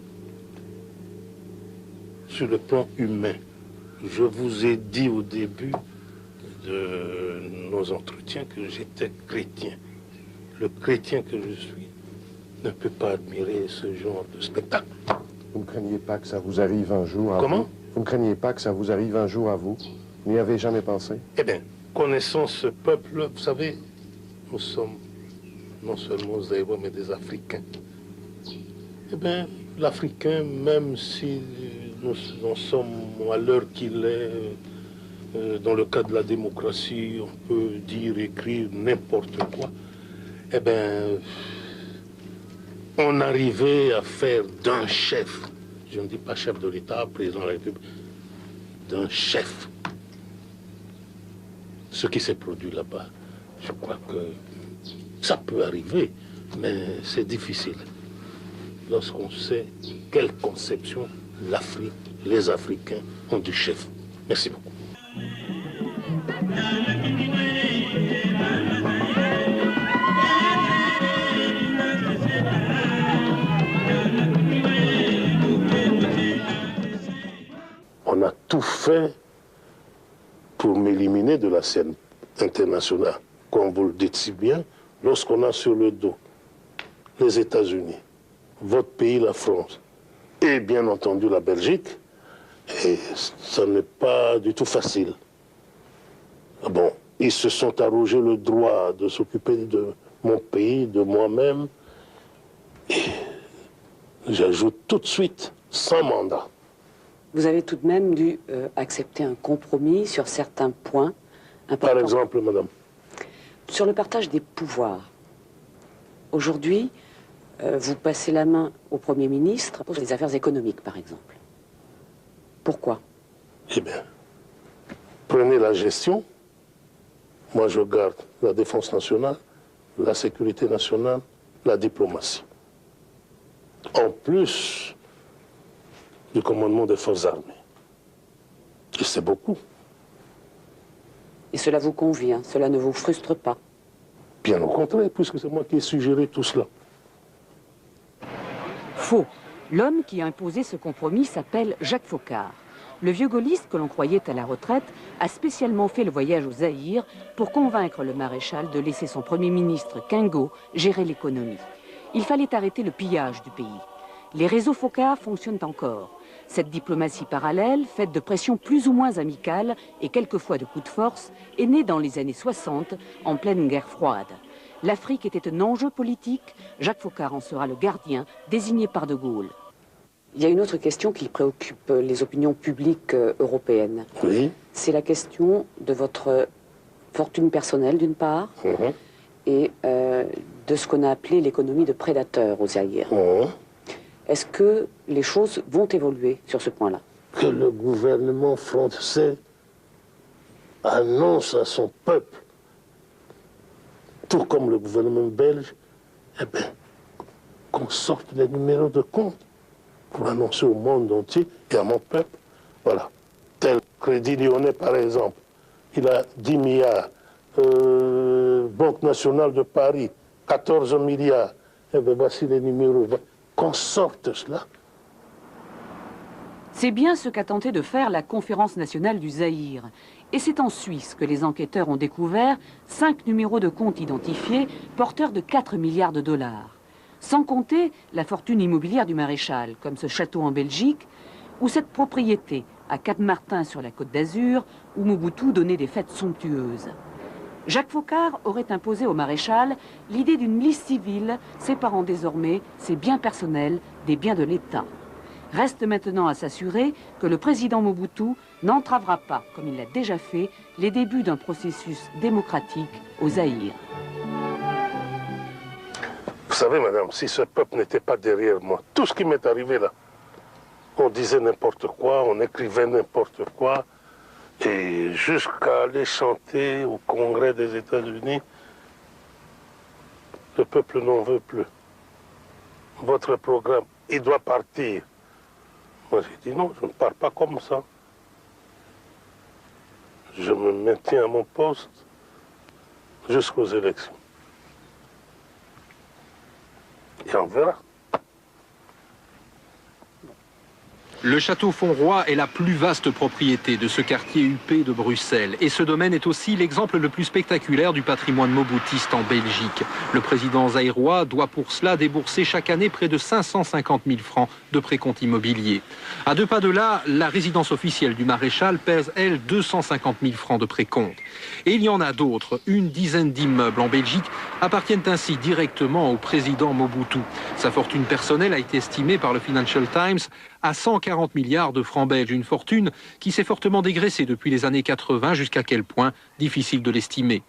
Sur le plan humain, je vous ai dit au début de nos entretiens que j'étais chrétien. Le chrétien que je suis ne peut pas admirer ce genre de spectacle. Vous ne craignez pas que ça vous arrive un jour à Comment? vous? Vous ne craignez pas que ça vous arrive un jour à vous? Vous n'y avez jamais pensé? Eh bien, connaissant ce peuple, vous savez, nous sommes non seulement Zaïrois, mais des Africains. Eh bien, l'Africain, même si nous en sommes à l'heure qu'il est, dans le cas de la démocratie, on peut dire, écrire n'importe quoi, eh bien, on arrivait à faire d'un chef, je ne dis pas chef de l'État, président de la République, d'un chef, ce qui s'est produit là-bas. Je crois que ça peut arriver, mais c'est difficile. Lorsqu'on sait quelle conception l'Afrique, les Africains ont du chef. Merci beaucoup. On a tout fait pour m'éliminer de la scène internationale. Comme vous le dites si bien, lorsqu'on a sur le dos les États-Unis, votre pays, la France, et bien entendu la Belgique, et ça n'est pas du tout facile. Bon, ils se sont arrogés le droit de s'occuper de mon pays, de moi-même, et j'ajoute tout de suite, sans mandat. Vous avez tout de même dû accepter un compromis sur certains points importants. Par exemple, madame? Sur le partage des pouvoirs. Aujourd'hui, vous passez la main au Premier ministre pour les affaires économiques, par exemple. Pourquoi? Eh bien, prenez la gestion. Moi, je garde la défense nationale, la sécurité nationale, la diplomatie. En plus du commandement des forces armées. Et c'est beaucoup. Et cela vous convient? Cela ne vous frustre pas? Bien au contraire, puisque c'est moi qui ai suggéré tout cela. Faux. L'homme qui a imposé ce compromis s'appelle Jacques Foccart. Le vieux gaulliste que l'on croyait à la retraite a spécialement fait le voyage au Zaïre pour convaincre le maréchal de laisser son premier ministre, Kingo, gérer l'économie. Il fallait arrêter le pillage du pays. Les réseaux Foccart fonctionnent encore. Cette diplomatie parallèle, faite de pressions plus ou moins amicales et quelquefois de coups de force, est née dans les années 60, en pleine guerre froide. L'Afrique était un enjeu politique, Jacques Foccart en sera le gardien, désigné par De Gaulle. Il y a une autre question qui préoccupe les opinions publiques européennes. Oui. C'est la question de votre fortune personnelle, d'une part, et de ce qu'on a appelé l'économie de prédateur au Zaïre. Est-ce que les choses vont évoluer sur ce point-là? Que le gouvernement français annonce à son peuple, tout comme le gouvernement belge, eh bien, qu'on sorte les numéros de compte pour annoncer au monde entier et à mon peuple, voilà. Tel Crédit Lyonnais, par exemple, il a 10 milliards. Banque nationale de Paris, 14 milliards. Eh bien, voici les numéros. Qu'on sorte cela. C'est bien ce qu'a tenté de faire la Conférence nationale du Zaïre. Et c'est en Suisse que les enquêteurs ont découvert 5 numéros de compte identifiés porteurs de 4 milliards de dollars. Sans compter la fortune immobilière du maréchal, comme ce château en Belgique, ou cette propriété à Cap-Martin sur la Côte d'Azur, où Mobutu donnait des fêtes somptueuses. Jacques Foccart aurait imposé au maréchal l'idée d'une liste civile séparant désormais ses biens personnels des biens de l'État. Reste maintenant à s'assurer que le président Mobutu n'entravera pas, comme il l'a déjà fait, les débuts d'un processus démocratique au Zaïre. Vous savez, madame, si ce peuple n'était pas derrière moi, tout ce qui m'est arrivé là, on disait n'importe quoi, on écrivait n'importe quoi, et jusqu'à aller chanter au Congrès des États-Unis, le peuple n'en veut plus. Votre programme, il doit partir. Moi, j'ai dit non, je ne pars pas comme ça. Je me maintiens à mon poste jusqu'aux élections. Et on verra. Le château Fonroy est la plus vaste propriété de ce quartier huppé de Bruxelles. Et ce domaine est aussi l'exemple le plus spectaculaire du patrimoine moboutiste en Belgique. Le président zaïrois doit pour cela débourser chaque année près de 550 000 francs de précompte immobilier. À 2 pas de là, la résidence officielle du maréchal pèse, elle, 250 000 francs de précompte. Et il y en a d'autres. Une dizaine d'immeubles en Belgique appartiennent ainsi directement au président Mobutu. Sa fortune personnelle a été estimée par le Financial Times à 140 milliards de francs belges, une fortune qui s'est fortement dégraissée depuis les années 80, jusqu'à quel point, difficile de l'estimer.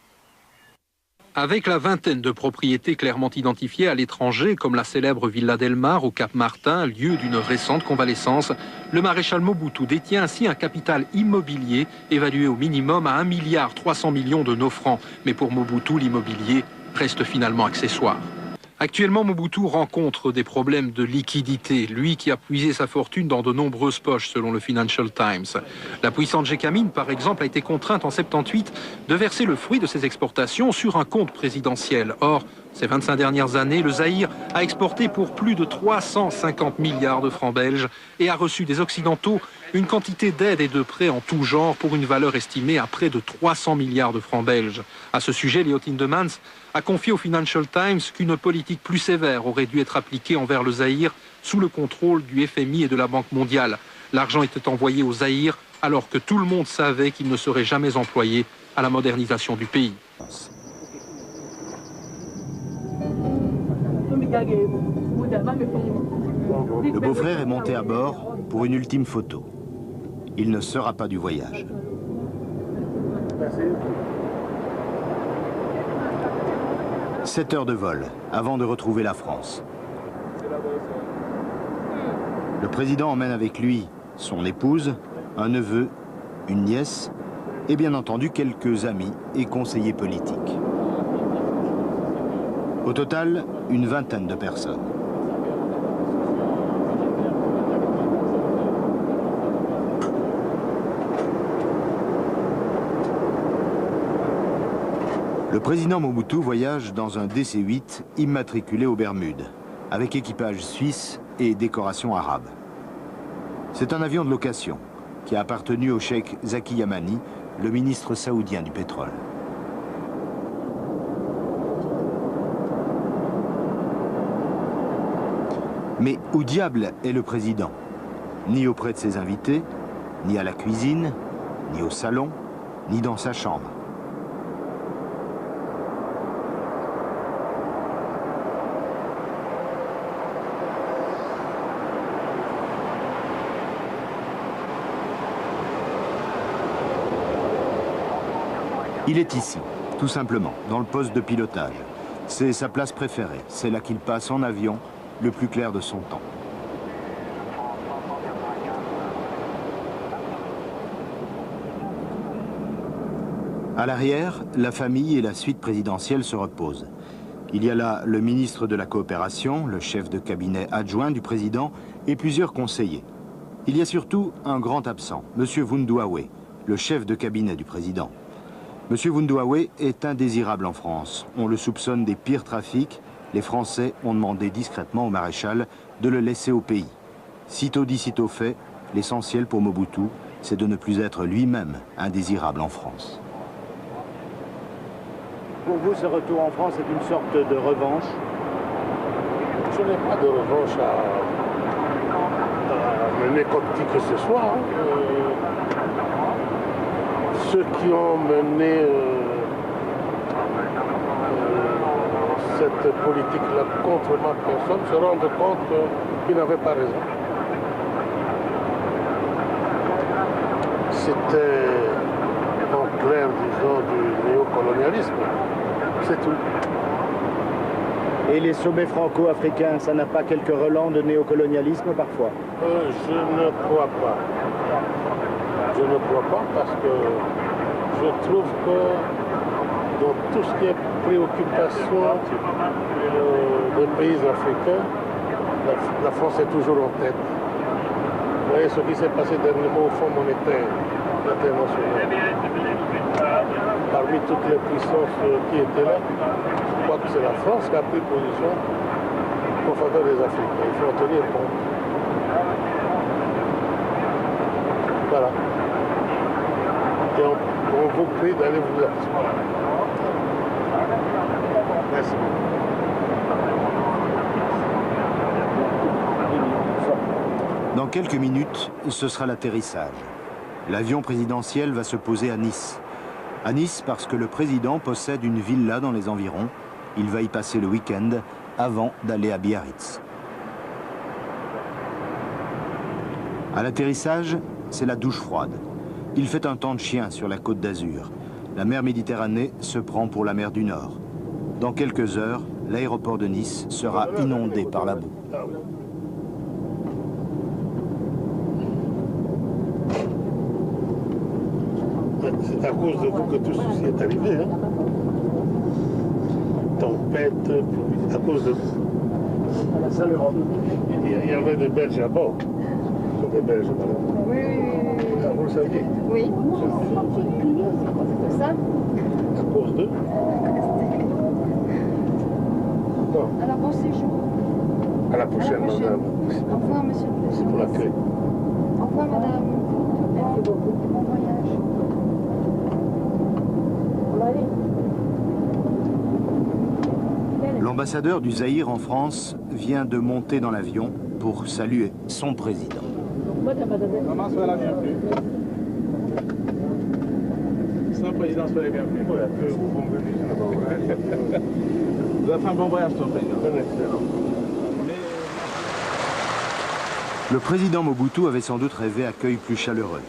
Avec la vingtaine de propriétés clairement identifiées à l'étranger, comme la célèbre Villa Del Mar au Cap-Martin, lieu d'une récente convalescence, le maréchal Mobutu détient ainsi un capital immobilier évalué au minimum à 1,3 milliard de nos francs. Mais pour Mobutu, l'immobilier reste finalement accessoire. Actuellement, Mobutu rencontre des problèmes de liquidité, lui qui a puisé sa fortune dans de nombreuses poches, selon le Financial Times. La puissante Gécamine, par exemple, a été contrainte en 78 de verser le fruit de ses exportations sur un compte présidentiel. Or, ces 25 dernières années, le Zaïre a exporté pour plus de 350 milliards de francs belges et a reçu des Occidentaux une quantité d'aides et de prêts en tout genre pour une valeur estimée à près de 300 milliards de francs belges. À ce sujet, Léo Tindemans a confié au Financial Times qu'une politique plus sévère aurait dû être appliquée envers le Zaïre sous le contrôle du FMI et de la Banque mondiale. L'argent était envoyé au Zaïre alors que tout le monde savait qu'il ne serait jamais employé à la modernisation du pays. Le beau-frère est monté à bord pour une ultime photo. Il ne sera pas du voyage. « 7 heures de vol avant de retrouver la France. Le président emmène avec lui son épouse, un neveu, une nièce et bien entendu quelques amis et conseillers politiques. Au total, une vingtaine de personnes. Le président Mobutu voyage dans un DC-8 immatriculé aux Bermudes. avec équipage suisse et décoration arabe. C'est un avion de location qui a appartenu au cheikh Zaki Yamani, le ministre saoudien du pétrole. Mais où diable est le président? Ni auprès de ses invités, ni à la cuisine, ni au salon, ni dans sa chambre. Il est ici, tout simplement, dans le poste de pilotage. C'est sa place préférée, c'est là qu'il passe en avion le plus clair de son temps. À l'arrière, la famille et la suite présidentielle se reposent. Il y a là le ministre de la Coopération, le chef de cabinet adjoint du président et plusieurs conseillers. Il y a surtout un grand absent, M. Voundouawe, le chef de cabinet du président. M. Voundouawe est indésirable en France. On le soupçonne des pires trafics. Les Français ont demandé discrètement au maréchal de le laisser au pays. Sitôt dit, sitôt fait, l'essentiel pour Mobutu, c'est de ne plus être lui-même indésirable en France. Pour vous, ce retour en France est une sorte de revanche? Je n'ai pas de revanche à mener comme qui que ce soit. Ceux qui ont mené cette politique-là contre ma personne se rendent compte qu'ils n'avaient pas raison. C'était en clair, disons, du néocolonialisme. C'est tout. Et les sommets franco-africains, ça n'a pas quelques relents de néocolonialisme parfois? Je ne crois pas. Je ne crois pas parce que je trouve que dans tout ce qui est préoccupation des pays africains, la France est toujours en tête. Vous voyez ce qui s'est passé dernièrement au Fonds monétaire international. Parmi toutes les puissances qui étaient là, je crois que c'est la France qui a pris position en faveur des Africains. Il faut en tenir compte. Voilà. Et on vous prie d'aller vous asseoir. Merci. Dans quelques minutes, ce sera l'atterrissage. L'avion présidentiel va se poser à Nice. À Nice parce que le président possède une villa dans les environs. Il va y passer le week-end avant d'aller à Biarritz. À l'atterrissage, c'est la douche froide. Il fait un temps de chien sur la côte d'Azur. La mer Méditerranée se prend pour la mer du Nord. Dans quelques heures, l'aéroport de Nice sera inondé par la boue. C'est à cause de vous que tout ceci est arrivé. Hein? Tempête, à cause de vous. Il y avait des Belges à bord. Des Belges, madame. Oui. Ah, vous le saviez? Oui. C'est ça? À cause d'eux? Non. Alors, bon séjour. À la prochaine, madame. Au revoir, monsieur le président. C'est pour l'accueil. Au revoir, madame. Merci beaucoup. Bon voyage. L'ambassadeur du Zaïre en France vient de monter dans l'avion pour saluer son président. Maman, soyez la bienvenue. Son président, soyez la bienvenue. Vous avez fait un bon voyage, son président. Le président Mobutu avait sans doute rêvé accueil plus chaleureux.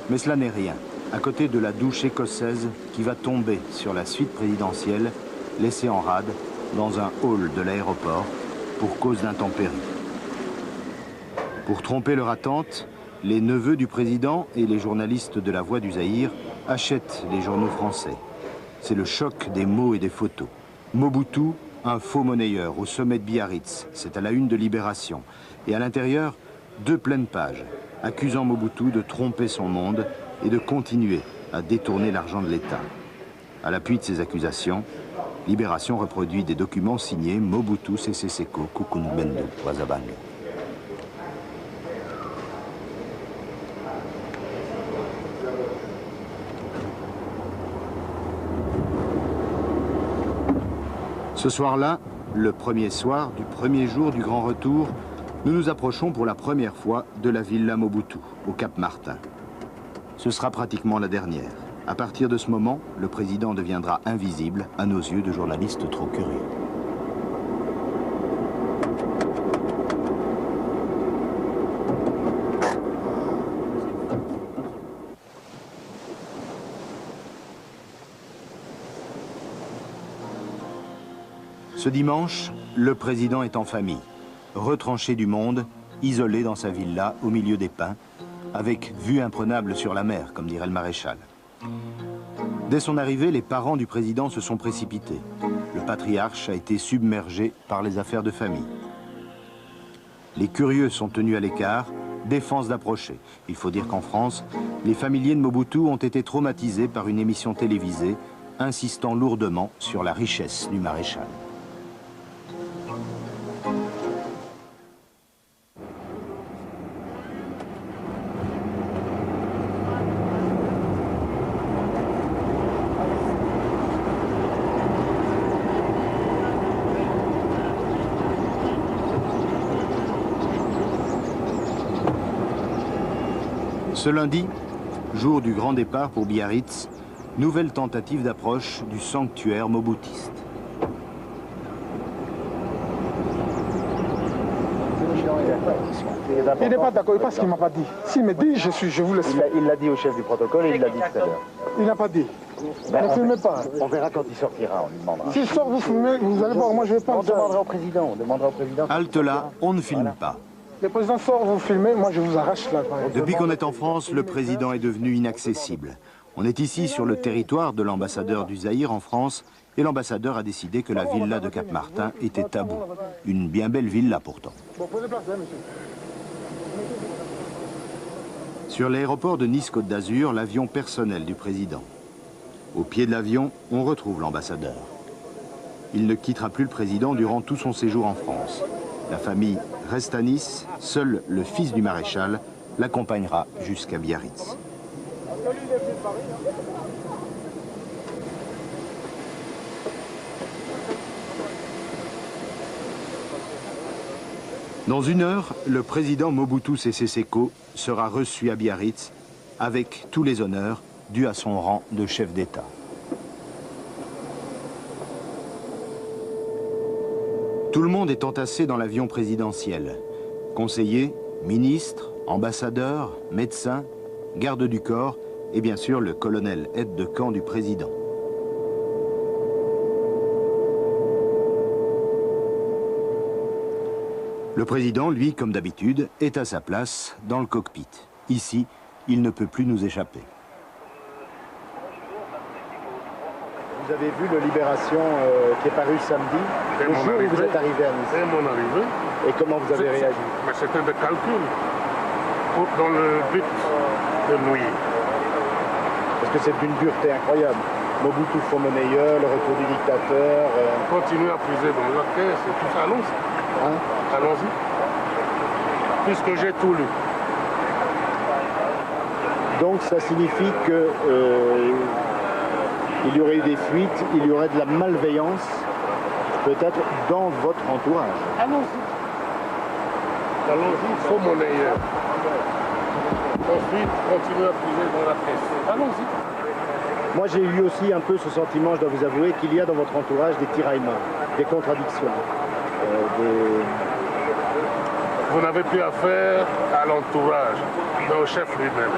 Mais cela n'est rien. À côté de la douche écossaise qui va tomber sur la suite présidentielle, laissée en rade dans un hall de l'aéroport pour cause d'intempéries. Pour tromper leur attente, les neveux du président et les journalistes de la Voix du Zaïre achètent les journaux français. C'est le choc des mots et des photos. Mobutu, un faux monnayeur au sommet de Biarritz, c'est à la une de Libération. Et à l'intérieur, 2 pleines pages, accusant Mobutu de tromper son monde et de continuer à détourner l'argent de l'État. À l'appui de ces accusations, Libération reproduit des documents signés Mobutu Sese Seko Kukunbendu Wazabangu. Ce soir-là, le premier soir du premier jour du grand retour, nous nous approchons pour la première fois de la Villa Mobutu, au Cap Martin. Ce sera pratiquement la dernière. À partir de ce moment, le président deviendra invisible à nos yeux de journalistes trop curieux. Ce dimanche, le président est en famille, retranché du monde, isolé dans sa villa au milieu des pins, avec vue imprenable sur la mer, comme dirait le maréchal. Dès son arrivée, les parents du président se sont précipités. Le patriarche a été submergé par les affaires de famille. Les curieux sont tenus à l'écart, défense d'approcher. Il faut dire qu'en France, les familiers de Mobutu ont été traumatisés par une émission télévisée insistant lourdement sur la richesse du maréchal. Ce lundi, jour du grand départ pour Biarritz, nouvelle tentative d'approche du sanctuaire moboutiste. Il n'est pas d'accord, parce qu'il ne m'a pas dit. S'il me dit, je vous laisse. Il l'a dit au chef du protocole et il l'a dit tout à l'heure. Il n'a pas dit. Ne filmez pas. On verra quand il sortira, on lui demandera. S'il sort, vous filmez, vous allez voir, moi je ne vais pas. On demandera au président, Halte là, on ne filme pas. Le président sort, vous filmez, moi je vous arrache là. Depuis qu'on est en France, le président est devenu inaccessible. On est ici sur le territoire de l'ambassadeur du Zaïre en France et l'ambassadeur a décidé que la villa de Cap Martin était tabou. Une bien belle villa pourtant. Sur l'aéroport de Nice-Côte d'Azur, l'avion personnel du président. Au pied de l'avion, on retrouve l'ambassadeur. Il ne quittera plus le président durant tout son séjour en France. La famille reste à Nice, seul le fils du maréchal l'accompagnera jusqu'à Biarritz. Dans une heure, le président Mobutu Sese Seko sera reçu à Biarritz avec tous les honneurs dus à son rang de chef d'État. Tout le monde est entassé dans l'avion présidentiel. Conseillers, ministres, ambassadeurs, médecins, gardes du corps et bien sûr le colonel aide de camp du président. Le président, lui, comme d'habitude, est à sa place dans le cockpit. Ici, il ne peut plus nous échapper. Vous avez vu le Libération qui est paru samedi, le jour où vous êtes arrivé à Nice. C'est mon arrivée. Et comment vous avez réagi? Mais c'était des calculs dans le but de nuire. Parce que c'est d'une dureté incroyable. Mobutu faux-monnayeur, le retour du dictateur. Continuez à puiser dans la caisse et tout ça. Allons-y. Hein? Allons-y. Puisque j'ai tout lu. Donc ça signifie que il y aurait eu des fuites, il y aurait de la malveillance, peut-être dans votre entourage. Allons-y. Allons-y, faux monnayeur. Ensuite, continuez à puiser dans la caisse. Allons-y. Moi j'ai eu aussi un peu ce sentiment, je dois vous avouer, qu'il y a dans votre entourage des tiraillements, des contradictions. Vous n'avez plus affaire à l'entourage, mais au chef lui-même.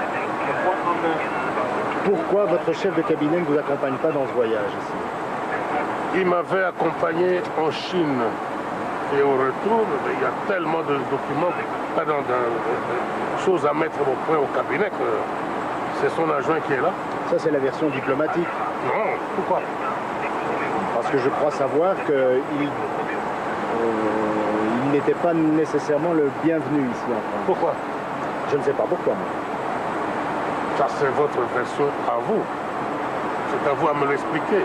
Pourquoi votre chef de cabinet ne vous accompagne pas dans ce voyage ici? Il m'avait accompagné en Chine. Et au retour, il y a tellement de documents, pas de choses à mettre au point au cabinet que c'est son adjoint qui est là. Ça, c'est la version diplomatique. Non, pourquoi? Parce que je crois savoir qu'il il n'était pas nécessairement le bienvenu ici en France. Pourquoi? Je ne sais pas pourquoi. Ça, c'est votre version à vous. C'est à vous à me l'expliquer.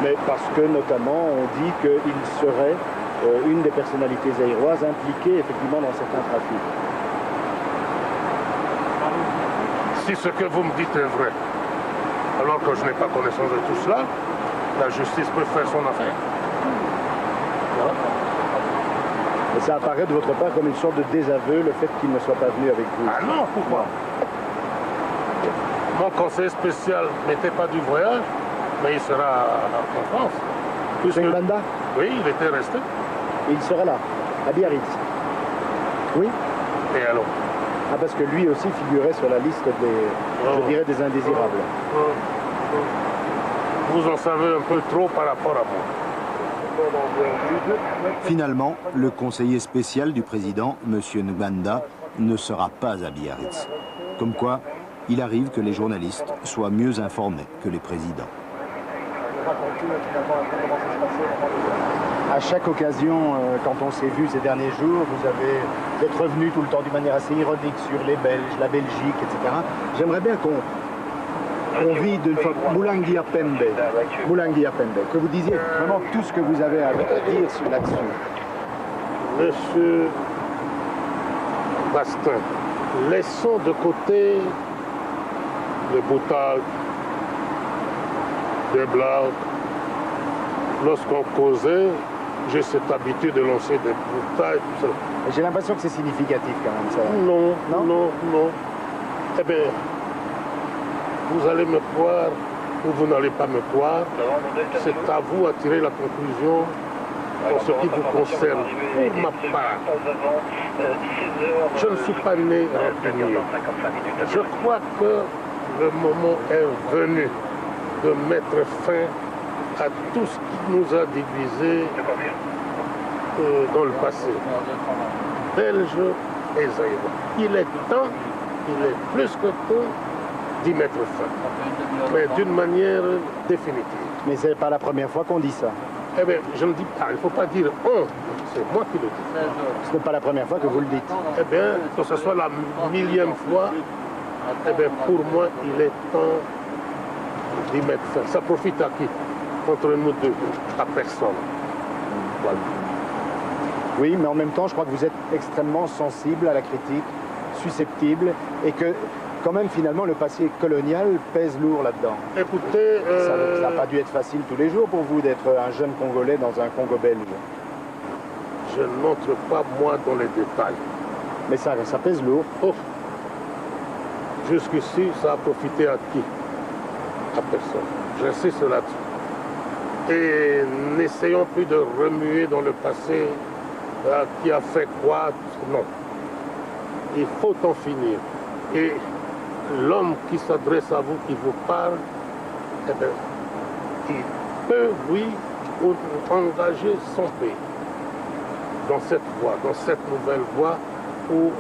Mais parce que, notamment, on dit qu'il serait une des personnalités zaïroises impliquées, effectivement, dans certains trafics. Si ce que vous me dites est vrai, alors que je n'ai pas connaissance de tout cela, la justice peut faire son affaire. Voilà. Et ça apparaît de votre part comme une sorte de désaveu, le fait qu'il ne soit pas venu avec vous. Ah non, pourquoi? Mon conseiller spécial n'était pas du voyage, mais il sera en France. Banda? Oui, il était resté. Et il sera là, à Biarritz. Oui? Et alors? Ah, parce que lui aussi figurait sur la liste des, je dirais, des indésirables. Vous en savez un peu trop par rapport à moi. Finalement, le conseiller spécial du président, M. Nganda, ne sera pas à Biarritz. Comme quoi, il arrive que les journalistes soient mieux informés que les présidents. À chaque occasion, quand on s'est vu ces derniers jours, vous êtes revenu tout le temps d'une manière assez ironique sur les Belges, la Belgique, etc. J'aimerais bien qu'on vide une fois Moulangia Pembe, que vous disiez vraiment tout ce que vous avez à dire là-dessus. Monsieur Bastin, laissons de côté les boutades, les blagues. Lorsqu'on causait, j'ai cette habitude de lancer des boutades. J'ai l'impression que c'est significatif quand même, ça. Non, non, non, non. Eh bien, vous allez me croire ou vous n'allez pas me croire. C'est à vous à tirer la conclusion en ce qui vous concerne. Pour ma part, je ne suis pas né rancunier. Je crois que le moment est venu de mettre fin à tout ce qui nous a divisés dans le passé. Belges et Zaïrois. Il est plus que temps d'y mettre fin, mais d'une manière définitive. Mais c'est pas la première fois qu'on dit ça. Eh bien, je ne dis pas, il ne faut pas dire on, c'est moi qui le dis. Ce n'est pas la première fois que vous le dites. Eh bien, que ce soit la millième fois, eh bien, pour moi, il est temps d'y mettre fin. Ça profite à qui? Entre nous deux, à personne. Voilà. Oui, mais en même temps, je crois que vous êtes extrêmement sensible à la critique, susceptible, et que, quand même, finalement, le passé colonial pèse lourd là-dedans. Écoutez... Ça n'a pas dû être facile tous les jours pour vous d'être un jeune Congolais dans un Congo belge. Je n'entre pas, moi, dans les détails. Mais ça pèse lourd. Oh. Jusqu'ici, ça a profité à qui? À personne. J'insiste là-dessus. Et n'essayons plus de remuer dans le passé qui a fait quoi. Non. Il faut en finir. Et l'homme qui s'adresse à vous, qui vous parle, eh bien, il peut, oui, engager son pays dans cette voie, dans cette nouvelle voie où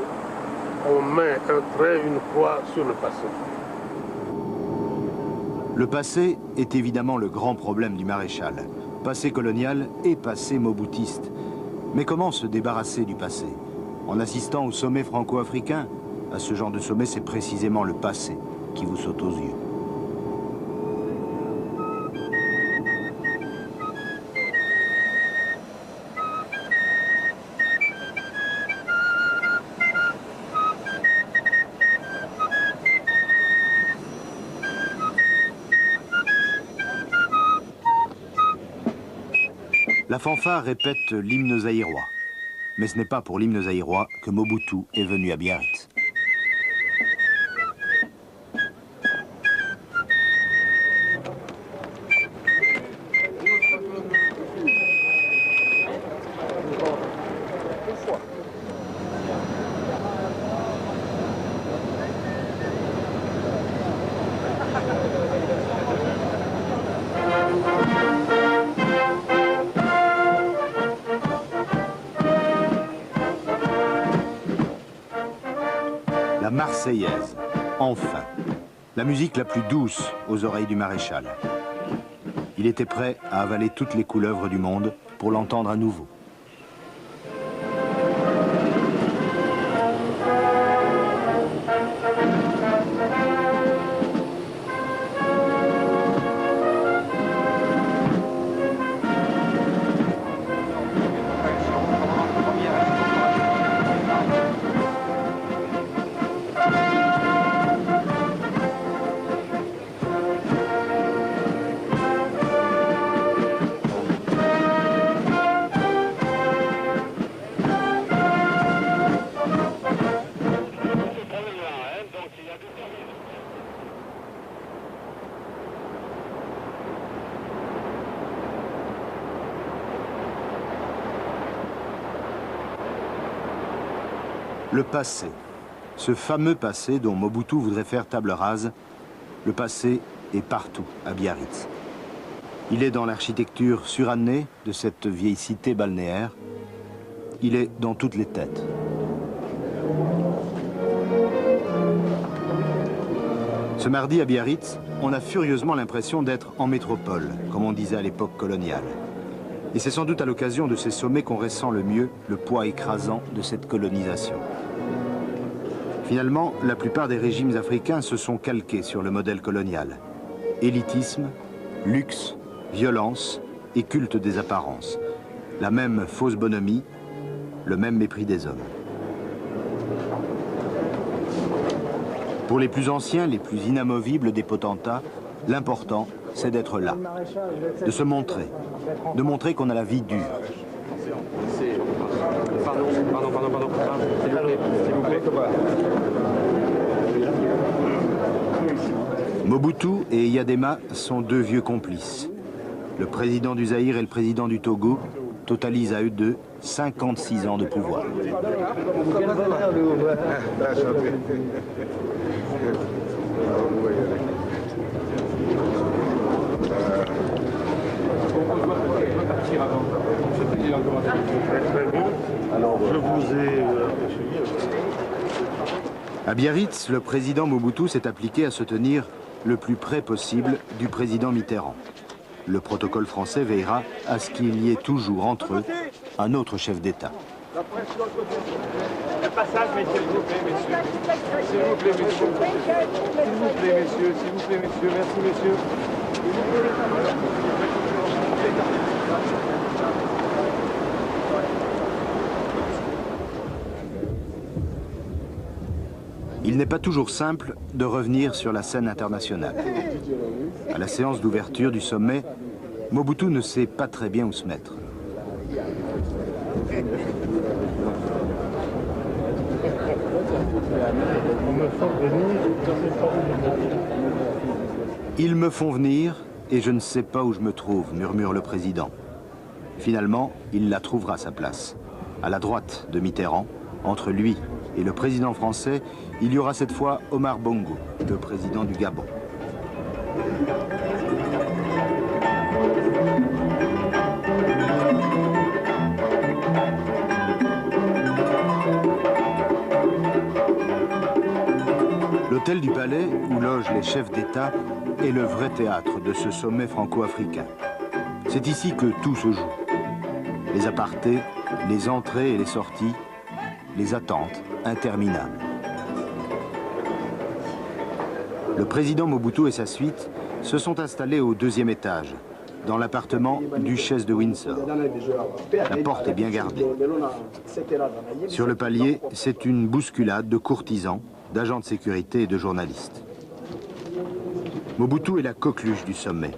on met un trait, une croix sur le passé. Le passé est évidemment le grand problème du maréchal. Passé colonial et passé moboutiste. Mais comment se débarrasser du passé? En assistant au sommet franco-africain? À ce genre de sommet, c'est précisément le passé qui vous saute aux yeux. La fanfare répète l'hymne zaïrois. Mais ce n'est pas pour l'hymne zaïrois que Mobutu est venu à Biarritz. La Marseillaise, enfin. La musique la plus douce aux oreilles du maréchal. Il était prêt à avaler toutes les couleuvres du monde pour l'entendre à nouveau. Le passé, ce fameux passé dont Mobutu voudrait faire table rase, le passé est partout à Biarritz. Il est dans l'architecture surannée de cette vieille cité balnéaire. Il est dans toutes les têtes. Ce mardi à Biarritz, on a furieusement l'impression d'être en métropole, comme on disait à l'époque coloniale. Et c'est sans doute à l'occasion de ces sommets qu'on ressent le mieux le poids écrasant de cette colonisation. Finalement, la plupart des régimes africains se sont calqués sur le modèle colonial. Élitisme, luxe, violence et culte des apparences. La même fausse bonhomie, le même mépris des hommes. Pour les plus anciens, les plus inamovibles des potentats, l'important, c'est d'être là, de se montrer, de montrer qu'on a la vie dure. Pardon, s'il vous plaît. Mobutu et Eyadema sont deux vieux complices. Le président du Zaïre et le président du Togo totalisent à eux deux 56 ans de pouvoir. Alors, je vous ai... À Biarritz, le président Mobutu s'est appliqué à se tenir le plus près possible du président Mitterrand. Le protocole français veillera à ce qu'il y ait toujours entre eux un autre chef d'État. Le passage, messieurs, s'il vous plaît, messieurs. S'il vous plaît, messieurs. S'il vous plaît, messieurs. S'il vous plaît, messieurs. Merci, messieurs. Il n'est pas toujours simple de revenir sur la scène internationale. À la séance d'ouverture du sommet, Mobutu ne sait pas très bien où se mettre. Ils me font venir et je ne sais pas où je me trouve, murmure le président. Finalement, il la trouvera sa place. À la droite de Mitterrand, entre lui et le président français, il y aura cette fois Omar Bongo, le président du Gabon. L'hôtel du Palais, où logent les chefs d'État, est le vrai théâtre de ce sommet franco-africain. C'est ici que tout se joue. Les apartés, les entrées et les sorties, les attentes interminables. Le président Mobutu et sa suite se sont installés au deuxième étage, dans l'appartement duchesse de Windsor. La porte est bien gardée. Sur le palier, c'est une bousculade de courtisans, d'agents de sécurité et de journalistes. Mobutu est la coqueluche du sommet.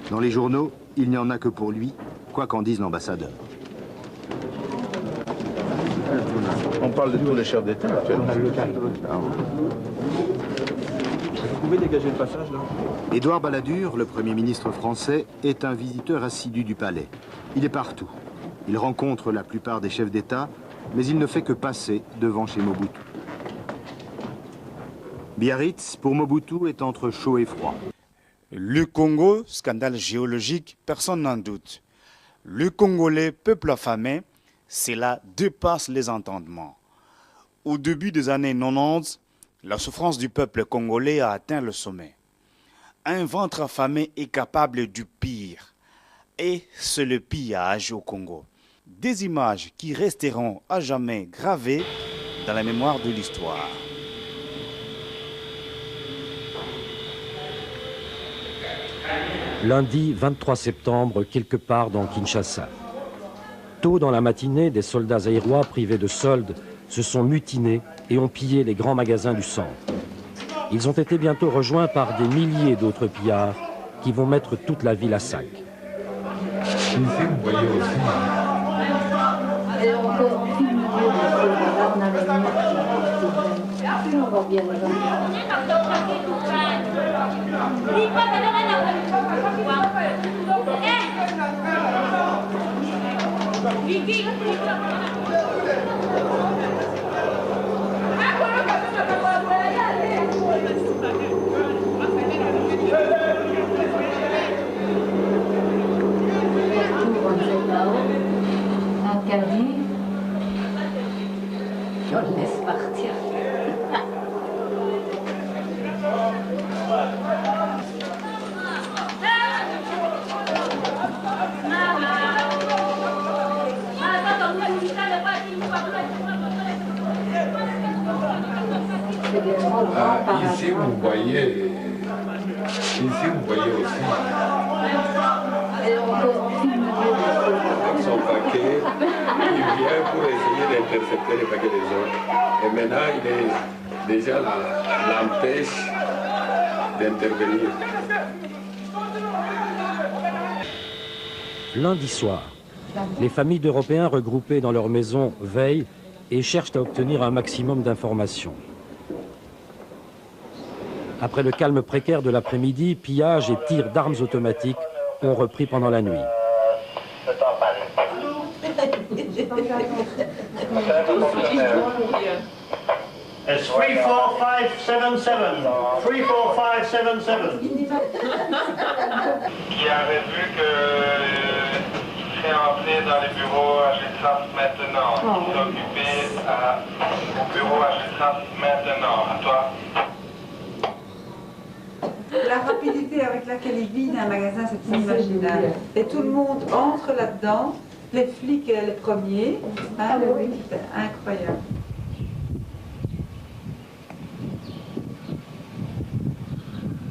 Dans les journaux, il n'y en a que pour lui, quoi qu'en dise l'ambassadeur. On parle de tous les chefs d'État actuellement. Vous pouvez dégager le passage, là? Édouard Balladur, le Premier ministre français, est un visiteur assidu du palais. Il est partout. Il rencontre la plupart des chefs d'État, mais il ne fait que passer devant chez Mobutu. Biarritz, pour Mobutu, est entre chaud et froid. Le Congo, scandale géologique, personne n'en doute. Le Congolais, peuple affamé, cela dépasse les entendements. Au début des années 90, la souffrance du peuple congolais a atteint le sommet. Un ventre affamé est capable du pire. Et c'est le pillage au Congo. Des images qui resteront à jamais gravées dans la mémoire de l'histoire. Lundi 23 septembre, quelque part dans Kinshasa. Tôt dans la matinée, des soldats zaïrois privés de soldes se sont mutinés et ont pillé les grands magasins du centre. Ils ont été bientôt rejoints par des milliers d'autres pillards qui vont mettre toute la ville à sac. Interdit. Je le laisse partir. Ici, vous voyez aussi avec son paquet, il vient pour essayer d'intercepter les paquets des autres. Et maintenant, il est déjà l'empêche d'intervenir. Lundi soir, les familles d'Européens regroupées dans leur maison veillent et cherchent à obtenir un maximum d'informations. Après le calme précaire de l'après-midi, pillages et tirs d'armes automatiques ont repris pendant la nuit. It's 34577. 34577. Qui avait vu que je serais entré dans les bureaux à Gessap maintenant. Qui s'est occupé au bureau à Gessap maintenant. À toi. La rapidité avec laquelle il vide un magasin, c'est inimaginable. Et tout le monde entre là-dedans, les flics les premiers. Hein, c'est incroyable.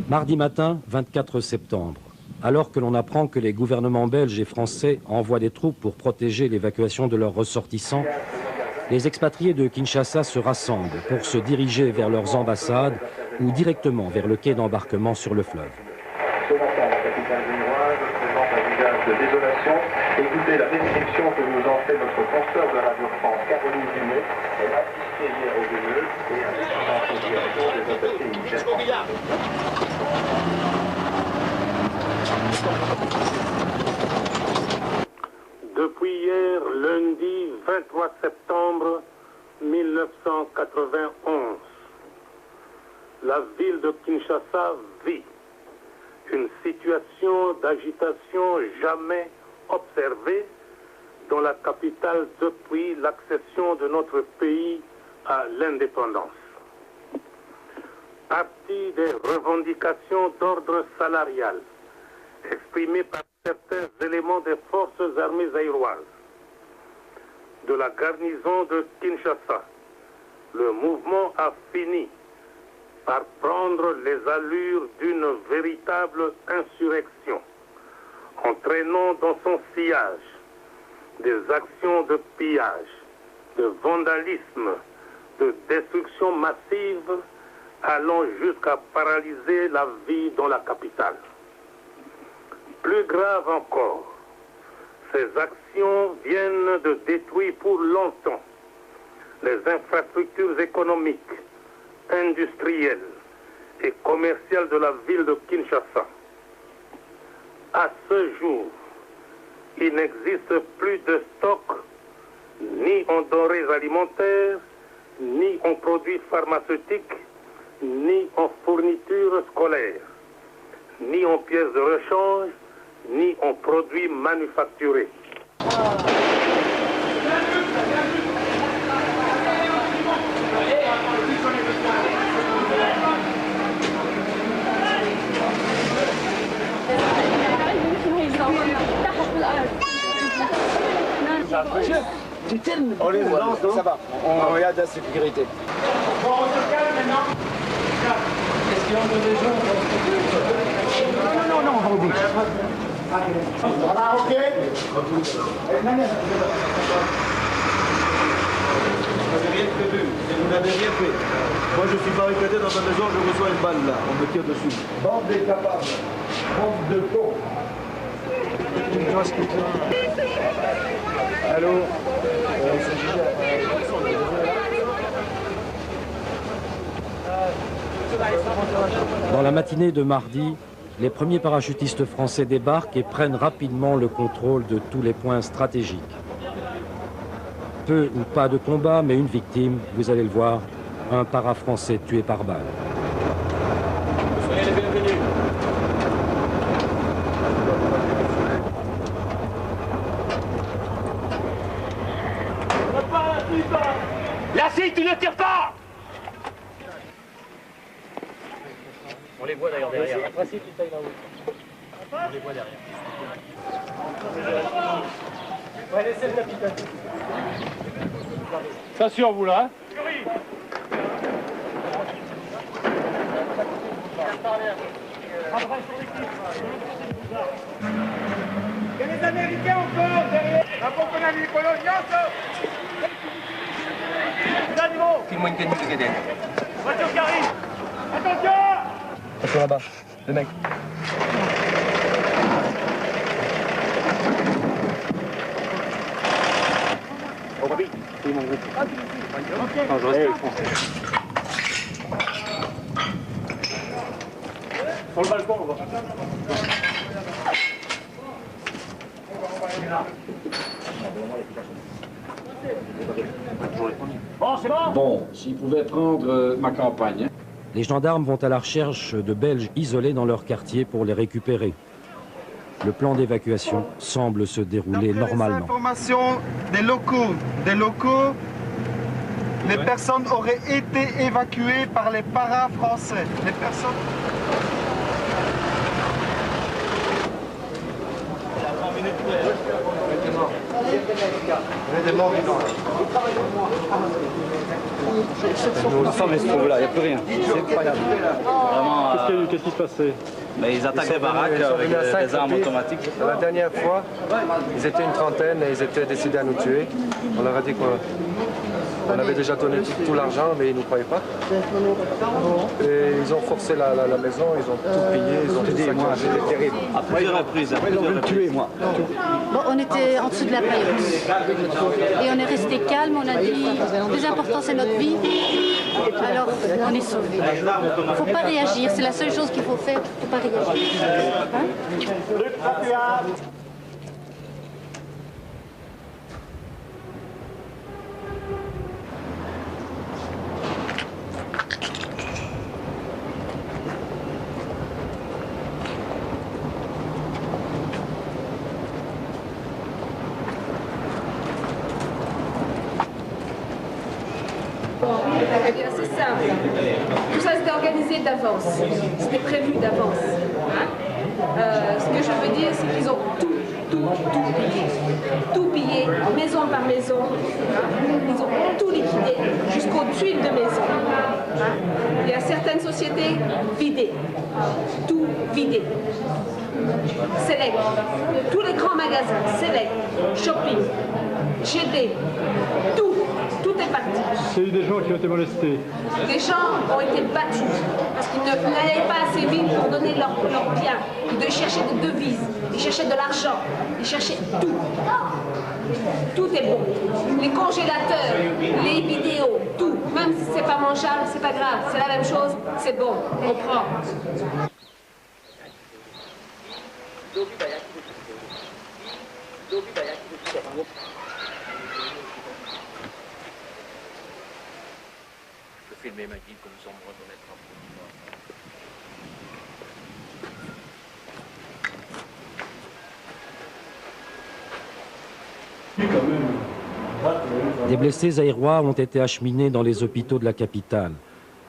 Mardi matin, 24 septembre, alors que l'on apprend que les gouvernements belges et français envoient des troupes pour protéger l'évacuation de leurs ressortissants, les expatriés de Kinshasa se rassemblent pour se diriger vers leurs ambassades ou directement vers le quai d'embarquement sur le fleuve. Ce matin, la capitale génoise présente un visage de désolation. Écoutez la description que nous en fait notre consoeur de Radio France, Caroline Dumais. Elle a assisté hier au émeutes et a été en direction des attaqués militaires français. Depuis hier, lundi 23 septembre 1991, la ville de Kinshasa vit une situation d'agitation jamais observée dans la capitale depuis l'accession de notre pays à l'indépendance. Partie des revendications d'ordre salarial exprimées par certains éléments des forces armées zaïroises, de la garnison de Kinshasa, le mouvement a fini par prendre les allures d'une véritable insurrection, entraînant dans son sillage des actions de pillage, de vandalisme, de destruction massive, allant jusqu'à paralyser la vie dans la capitale. Plus grave encore, ces actions viennent de détruire pour longtemps les infrastructures économiques, industrielles et commerciales de la ville de Kinshasa. À ce jour, il n'existe plus de stock ni en denrées alimentaires, ni en produits pharmaceutiques, ni en fournitures scolaires, ni en pièces de rechange, ni en produits manufacturés. On les lance, ça va. On regarde la sécurité. Bon, on se calme maintenant. Est-ce qu'il y a des gens? Non, on va au bout. Ah, ok. Vous n'avez rien prévu, vous n'avez rien fait. Moi je suis barricadé dans ma maison, je reçois une balle là, on me tire dessus. Bande d'incapables, bande de cons. Allô. Dans la matinée de mardi, les premiers parachutistes français débarquent et prennent rapidement le contrôle de tous les points stratégiques. Peu ou pas de combat, mais une victime, vous allez le voir, un para-français tué par balle. Soyez les bienvenus. Lassie, tu ne tires pas! On les voit d'ailleurs derrière. Après, si tu tailles là-haut. On les voit derrière. On va laisser le capitaine. Ça sur vous là, hein? Et les Américains encore derrière. La pompe di Coloniato. Filme-moi une canne de cadette. Voiture qui arrive. Attention! Attention là-bas, le mec. Oh, Bobby, c'est mon groupe. Non, je reste avec français. Sur le balcon, on va. Bon, c'est bon? Bon, s'ils pouvaient prendre ma campagne. Les gendarmes vont à la recherche de Belges isolés dans leur quartier pour les récupérer. Le plan d'évacuation semble se dérouler normalement. Information des locaux, les personnes auraient été évacuées par les paras français. Les personnes... La femme elle se trouve là, il n'y a plus rien. C'est incroyable. Vraiment. Qu'est-ce qui se passait? Mais ils attaquent les baraques avec des armes automatiques. La dernière fois, ils étaient une trentaine et ils étaient décidés à nous tuer. On leur a dit qu'on avait déjà donné tout l'argent, mais ils ne nous croyaient pas. Et ils ont forcé la maison, ils ont tout pillé, ils ont tout saccagé. C'était terrible. À plusieurs reprises. Après, ils ont voulu me tuer, moi. Bon, on était en dessous de la paillote. Et on est resté calme, on a dit, le plus important c'est notre vie. Alors, on est sauvés. Il ne faut pas réagir, c'est la seule chose qu'il faut faire, il ne faut pas réagir. Hein? Eh bien, c'est simple. Tout ça, c'était organisé d'avance. C'était prévu d'avance. Hein? Ce que je veux dire, c'est qu'ils ont tout pillé. Tout pillé, maison par maison. Hein? Ils ont tout liquidé, jusqu'aux tuiles de maison. Hein? Il y a certaines sociétés vidées. Tout vidé. Select. Tous les grands magasins. Select. Shopping. GD. Tout est parti. C'est eu des gens qui ont été molestés. Les gens ont été battus parce qu'ils n'allaient pas assez vite pour donner leurs biens. Ils cherchaient des devises, ils cherchaient de l'argent, ils cherchaient tout. Tout est bon. Les congélateurs, les vidéos, tout. Même si c'est pas mangeable, c'est pas grave. C'est la même chose, c'est bon. On prend. Filmer ma guide comme ça, on va remettre un peu. Des blessés aérois ont été acheminés dans les hôpitaux de la capitale.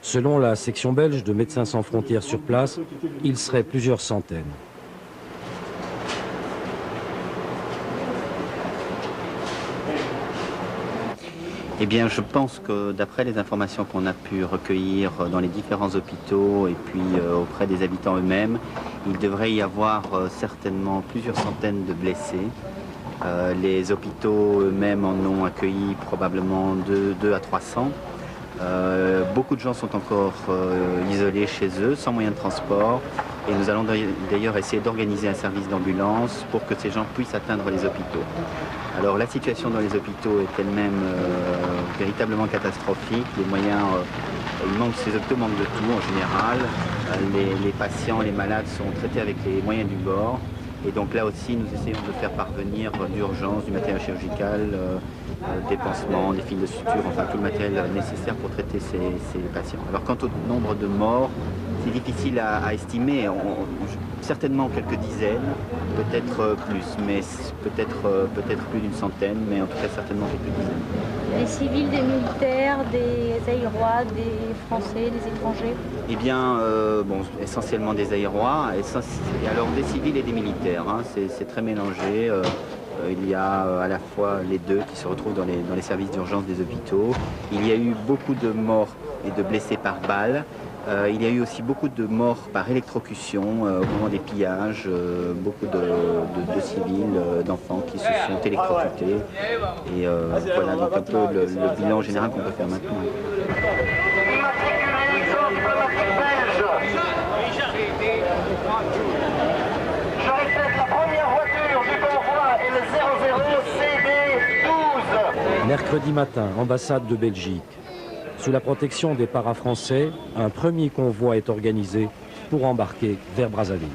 Selon la section belge de Médecins sans frontières sur place, ils seraient plusieurs centaines. Eh bien, je pense que d'après les informations qu'on a pu recueillir dans les différents hôpitaux et puis auprès des habitants eux-mêmes, il devrait y avoir certainement plusieurs centaines de blessés. Les hôpitaux eux-mêmes en ont accueilli probablement 2 à 300. Beaucoup de gens sont encore isolés chez eux, sans moyen de transport. Et nous allons d'ailleurs essayer d'organiser un service d'ambulance pour que ces gens puissent atteindre les hôpitaux. Alors la situation dans les hôpitaux est elle-même véritablement catastrophique. Les moyens, ces hôpitaux manquent de tout en général. Les patients, les malades sont traités avec les moyens du bord. Et donc là aussi, nous essayons de faire parvenir d'urgence du matériel chirurgical, des pansements, des fils de suture, enfin tout le matériel nécessaire pour traiter ces patients. Alors quant au nombre de morts, c'est difficile à estimer, certainement quelques dizaines, peut-être plus, mais peut-être plus d'une centaine, mais en tout cas certainement quelques dizaines. Des civils, des militaires, des Zaïrois, des Français, des étrangers? Eh bien, bon, essentiellement des Zaïrois, alors des civils et des militaires, hein, c'est très mélangé. Il y a à la fois les deux qui se retrouvent dans les services d'urgence des hôpitaux. Il y a eu beaucoup de morts et de blessés par balle. Il y a eu aussi beaucoup de morts par électrocution au moment des pillages, beaucoup de civils, d'enfants qui se sont électrocutés. Et voilà donc un peu le bilan général qu'on peut faire maintenant. Je répète, la première voiture du convoi est le 00CD12. Mercredi matin, ambassade de Belgique. Sous la protection des para-français, un premier convoi est organisé pour embarquer vers Brazzaville.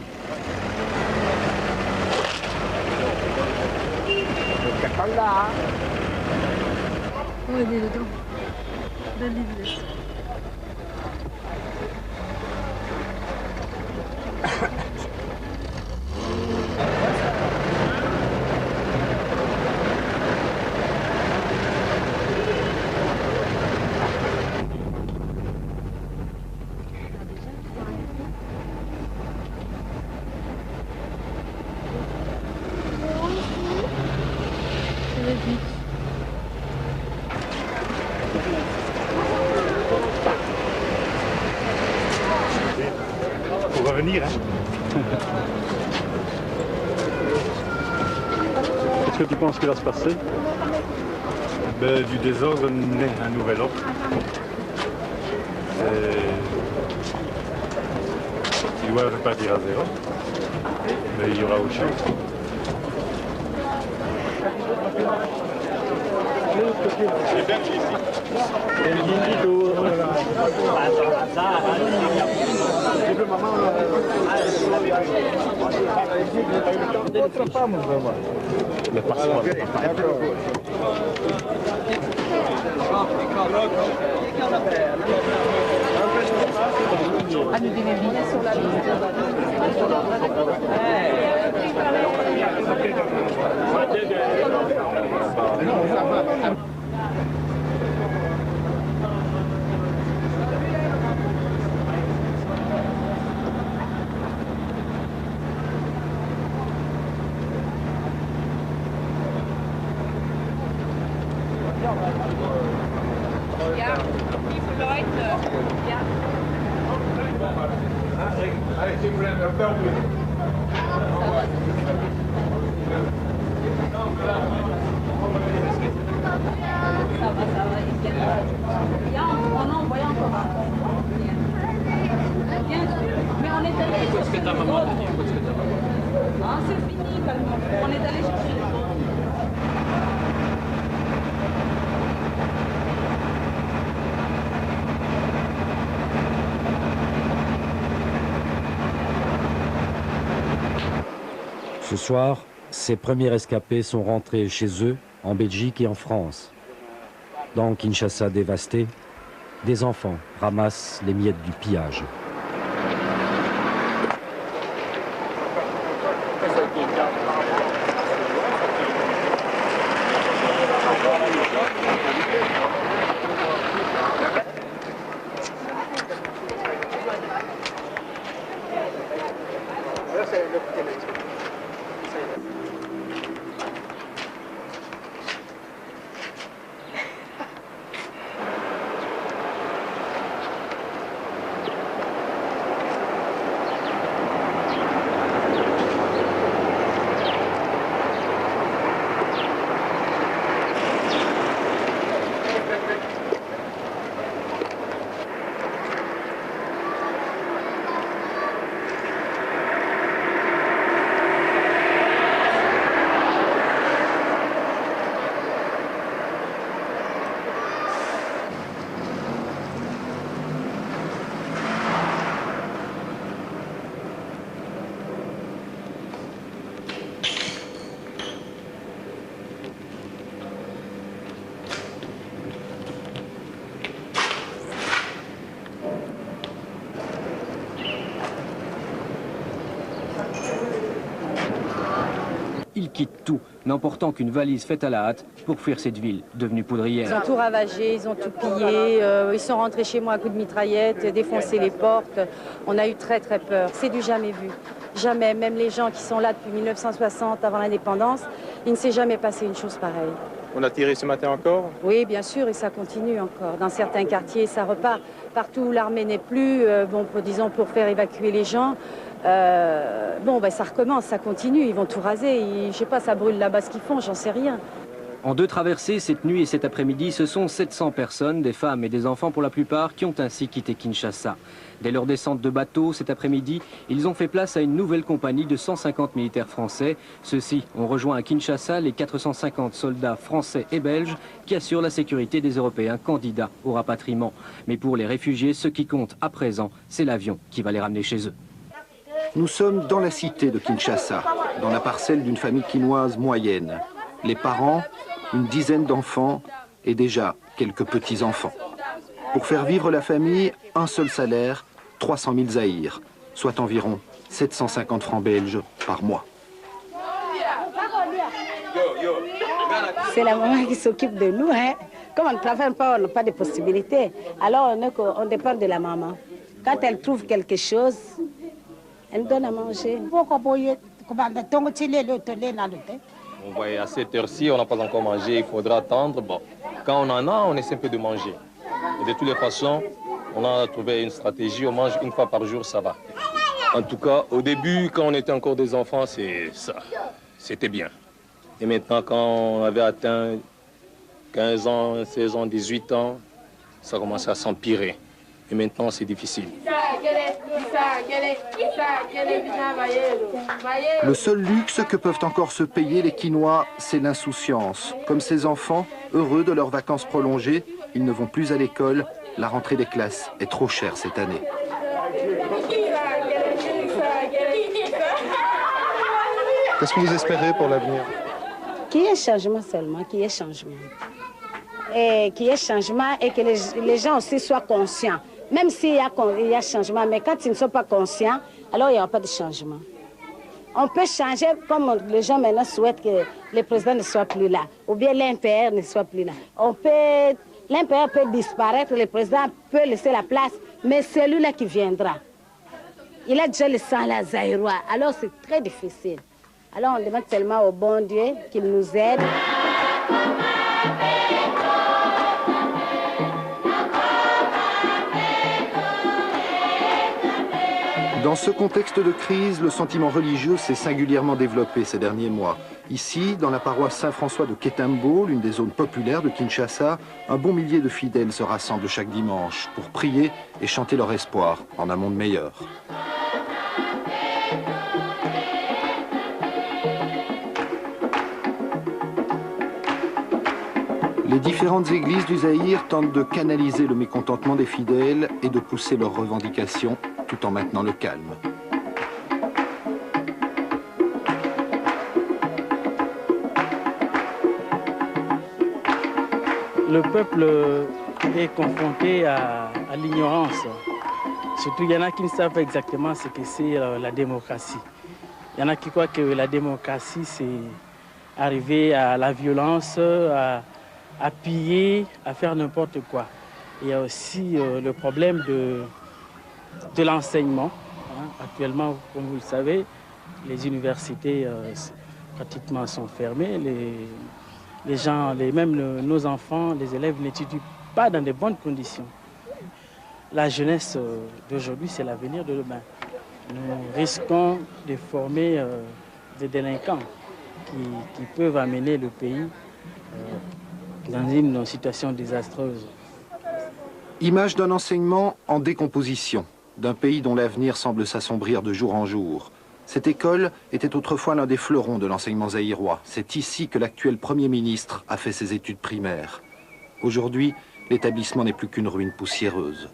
Pour revenir, hein. Qu'est-ce que tu penses qu'il va se passer? Ben, du désordre naît un nouvel ordre. Il doit repartir à zéro, mais il y aura autre chose. Les Belges ici. Le passeport. À nous donner sur la liste. Ja, lieve Leute. Ja. Allez, s'il vous plaît, un peu en plus. Ça va, Bien, on a envoyé encore un. Bien, mais on est allé. Qu'est-ce que ta maman a dit? Ah, c'est fini, calme. On est allé chercher les autres. Ce soir, ces premiers rescapés sont rentrés chez eux, en Belgique et en France. Dans Kinshasa dévasté, des enfants ramassent les miettes du pillage. ils quittent tout, n'emportant qu'une valise faite à la hâte pour fuir cette ville devenue poudrière. Ils ont tout ravagé, ils ont tout pillé, ils sont rentrés chez moi à coups de mitraillette, défoncé les portes. On a eu très très peur. C'est du jamais vu. Jamais, même les gens qui sont là depuis 1960, avant l'indépendance, il ne s'est jamais passé une chose pareille. On a tiré ce matin encore? Oui, bien sûr, et ça continue encore. Dans certains quartiers, ça repart. Partout où l'armée n'est plus, disons pour faire évacuer les gens, ça recommence, ça continue, ils vont tout raser. Je sais pas, ça brûle là-bas ce qu'ils font, j'en sais rien. En 2 traversées, cette nuit et cet après-midi, ce sont 700 personnes, des femmes et des enfants pour la plupart, qui ont ainsi quitté Kinshasa. Dès leur descente de bateau cet après-midi, ils ont fait place à une nouvelle compagnie de 150 militaires français. Ceux-ci ont rejoint à Kinshasa les 450 soldats français et belges qui assurent la sécurité des Européens candidats au rapatriement. Mais pour les réfugiés, ce qui compte à présent, c'est l'avion qui va les ramener chez eux. Nous sommes dans la cité de Kinshasa, dans la parcelle d'une famille quinoise moyenne. Les parents, une dizaine d'enfants et déjà quelques petits-enfants. Pour faire vivre la famille, un seul salaire, 300 000 zaïrs, soit environ 750 francs belges par mois. C'est la maman qui s'occupe de nous. Hein. Comme on ne travaille pas, on n'a pas de possibilités. Alors on dépend de la maman. Quand elle trouve quelque chose, elle nous donne à manger. On voit à cette heure-ci, on n'a pas encore mangé, il faudra attendre. Bon, quand on en a, on essaie un peu de manger. Et de toutes les façons, on a trouvé une stratégie, on mange une fois par jour, ça va. En tout cas, au début, quand on était encore des enfants, c'était bien. Et maintenant, quand on avait atteint 15 ans, 16 ans, 18 ans, ça commençait à s'empirer. Et maintenant, c'est difficile. Le seul luxe que peuvent encore se payer les Quinois, c'est l'insouciance. Comme ces enfants, heureux de leurs vacances prolongées, ils ne vont plus à l'école. La rentrée des classes est trop chère cette année. Qu'est-ce que vous espérez pour l'avenir? Qu'il y ait changement seulement, qu'il y ait changement. Et qu'il y ait changement et que les gens aussi soient conscients. Même s'il y a changement, mais quand ils ne sont pas conscients, alors il n'y aura pas de changement. On peut changer comme les gens maintenant souhaitent que le président ne soit plus là, ou bien l'IMPR ne soit plus là. L'IMPR peut disparaître, le président peut laisser la place, mais c'est lui-là qui viendra. Il a déjà le sang là, zaïrois, alors c'est très difficile. Alors on demande seulement au bon Dieu qu'il nous aide. Dans ce contexte de crise, le sentiment religieux s'est singulièrement développé ces derniers mois. Ici, dans la paroisse Saint-François de Ketembo, l'une des zones populaires de Kinshasa, un bon millier de fidèles se rassemblent chaque dimanche pour prier et chanter leur espoir en un monde meilleur. Les différentes églises du Zaïre tentent de canaliser le mécontentement des fidèles et de pousser leurs revendications tout en maintenant le calme. Le peuple est confronté à l'ignorance. Surtout, il y en a qui ne savent pas exactement ce que c'est la démocratie. Il y en a qui croient que la démocratie, c'est arriver à la violence, à piller, à faire n'importe quoi. Il y a aussi le problème de l'enseignement. Actuellement, comme vous le savez, les universités pratiquement sont fermées. Même nos enfants, les élèves n'étudient pas dans de bonnes conditions. La jeunesse d'aujourd'hui, c'est l'avenir de demain. Nous risquons de former des délinquants qui peuvent amener le pays dans une situation désastreuse. Image d'un enseignement en décomposition, d'un pays dont l'avenir semble s'assombrir de jour en jour. Cette école était autrefois l'un des fleurons de l'enseignement zaïrois. C'est ici que l'actuel Premier ministre a fait ses études primaires. Aujourd'hui, l'établissement n'est plus qu'une ruine poussiéreuse.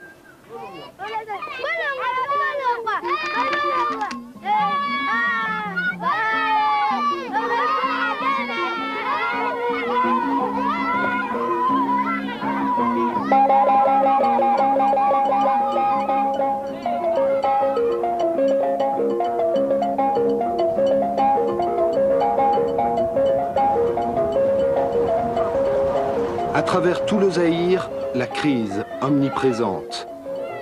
travers tout le Zaïre, la crise omniprésente.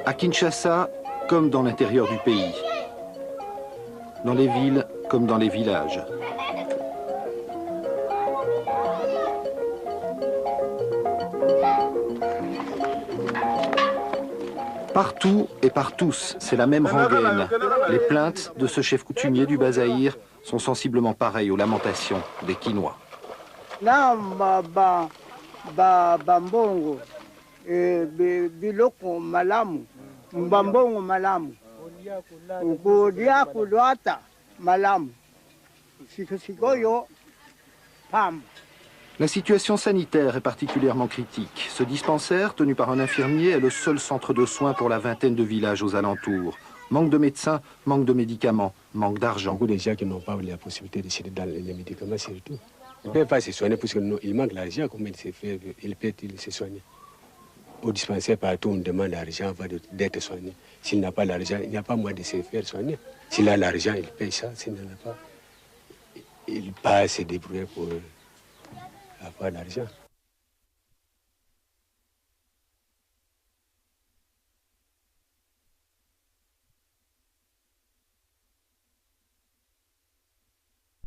À Kinshasa, comme dans l'intérieur du pays. Dans les villes comme dans les villages. Partout et par tous, c'est la même rengaine. Les plaintes de ce chef coutumier du Bas-Zaïre sont sensiblement pareilles aux lamentations des Kinois. Bambongo, biloko malamu, mbambongo malamu, ukudia kulwata malamu, sikoyo pam. La situation sanitaire est particulièrement critique. Ce dispensaire, tenu par un infirmier, est le seul centre de soins pour la vingtaine de villages aux alentours. Manque de médecins, manque de médicaments, manque d'argent. Beaucoup de gens qui n'ont pas la possibilité de s'aider dans les médicaments, surtout. Ils ne peuvent pas se soigner parce qu'il manque l'argent. Comment ils peuvent se soigner? Au dispensaire, partout, on demande l'argent avant d'être soigné. S'il n'a pas l'argent, il n'y a pas moyen de se faire soigner. S'il a l'argent, il paye ça. S'il n'en a pas, il passe se débrouiller pour avoir l'argent.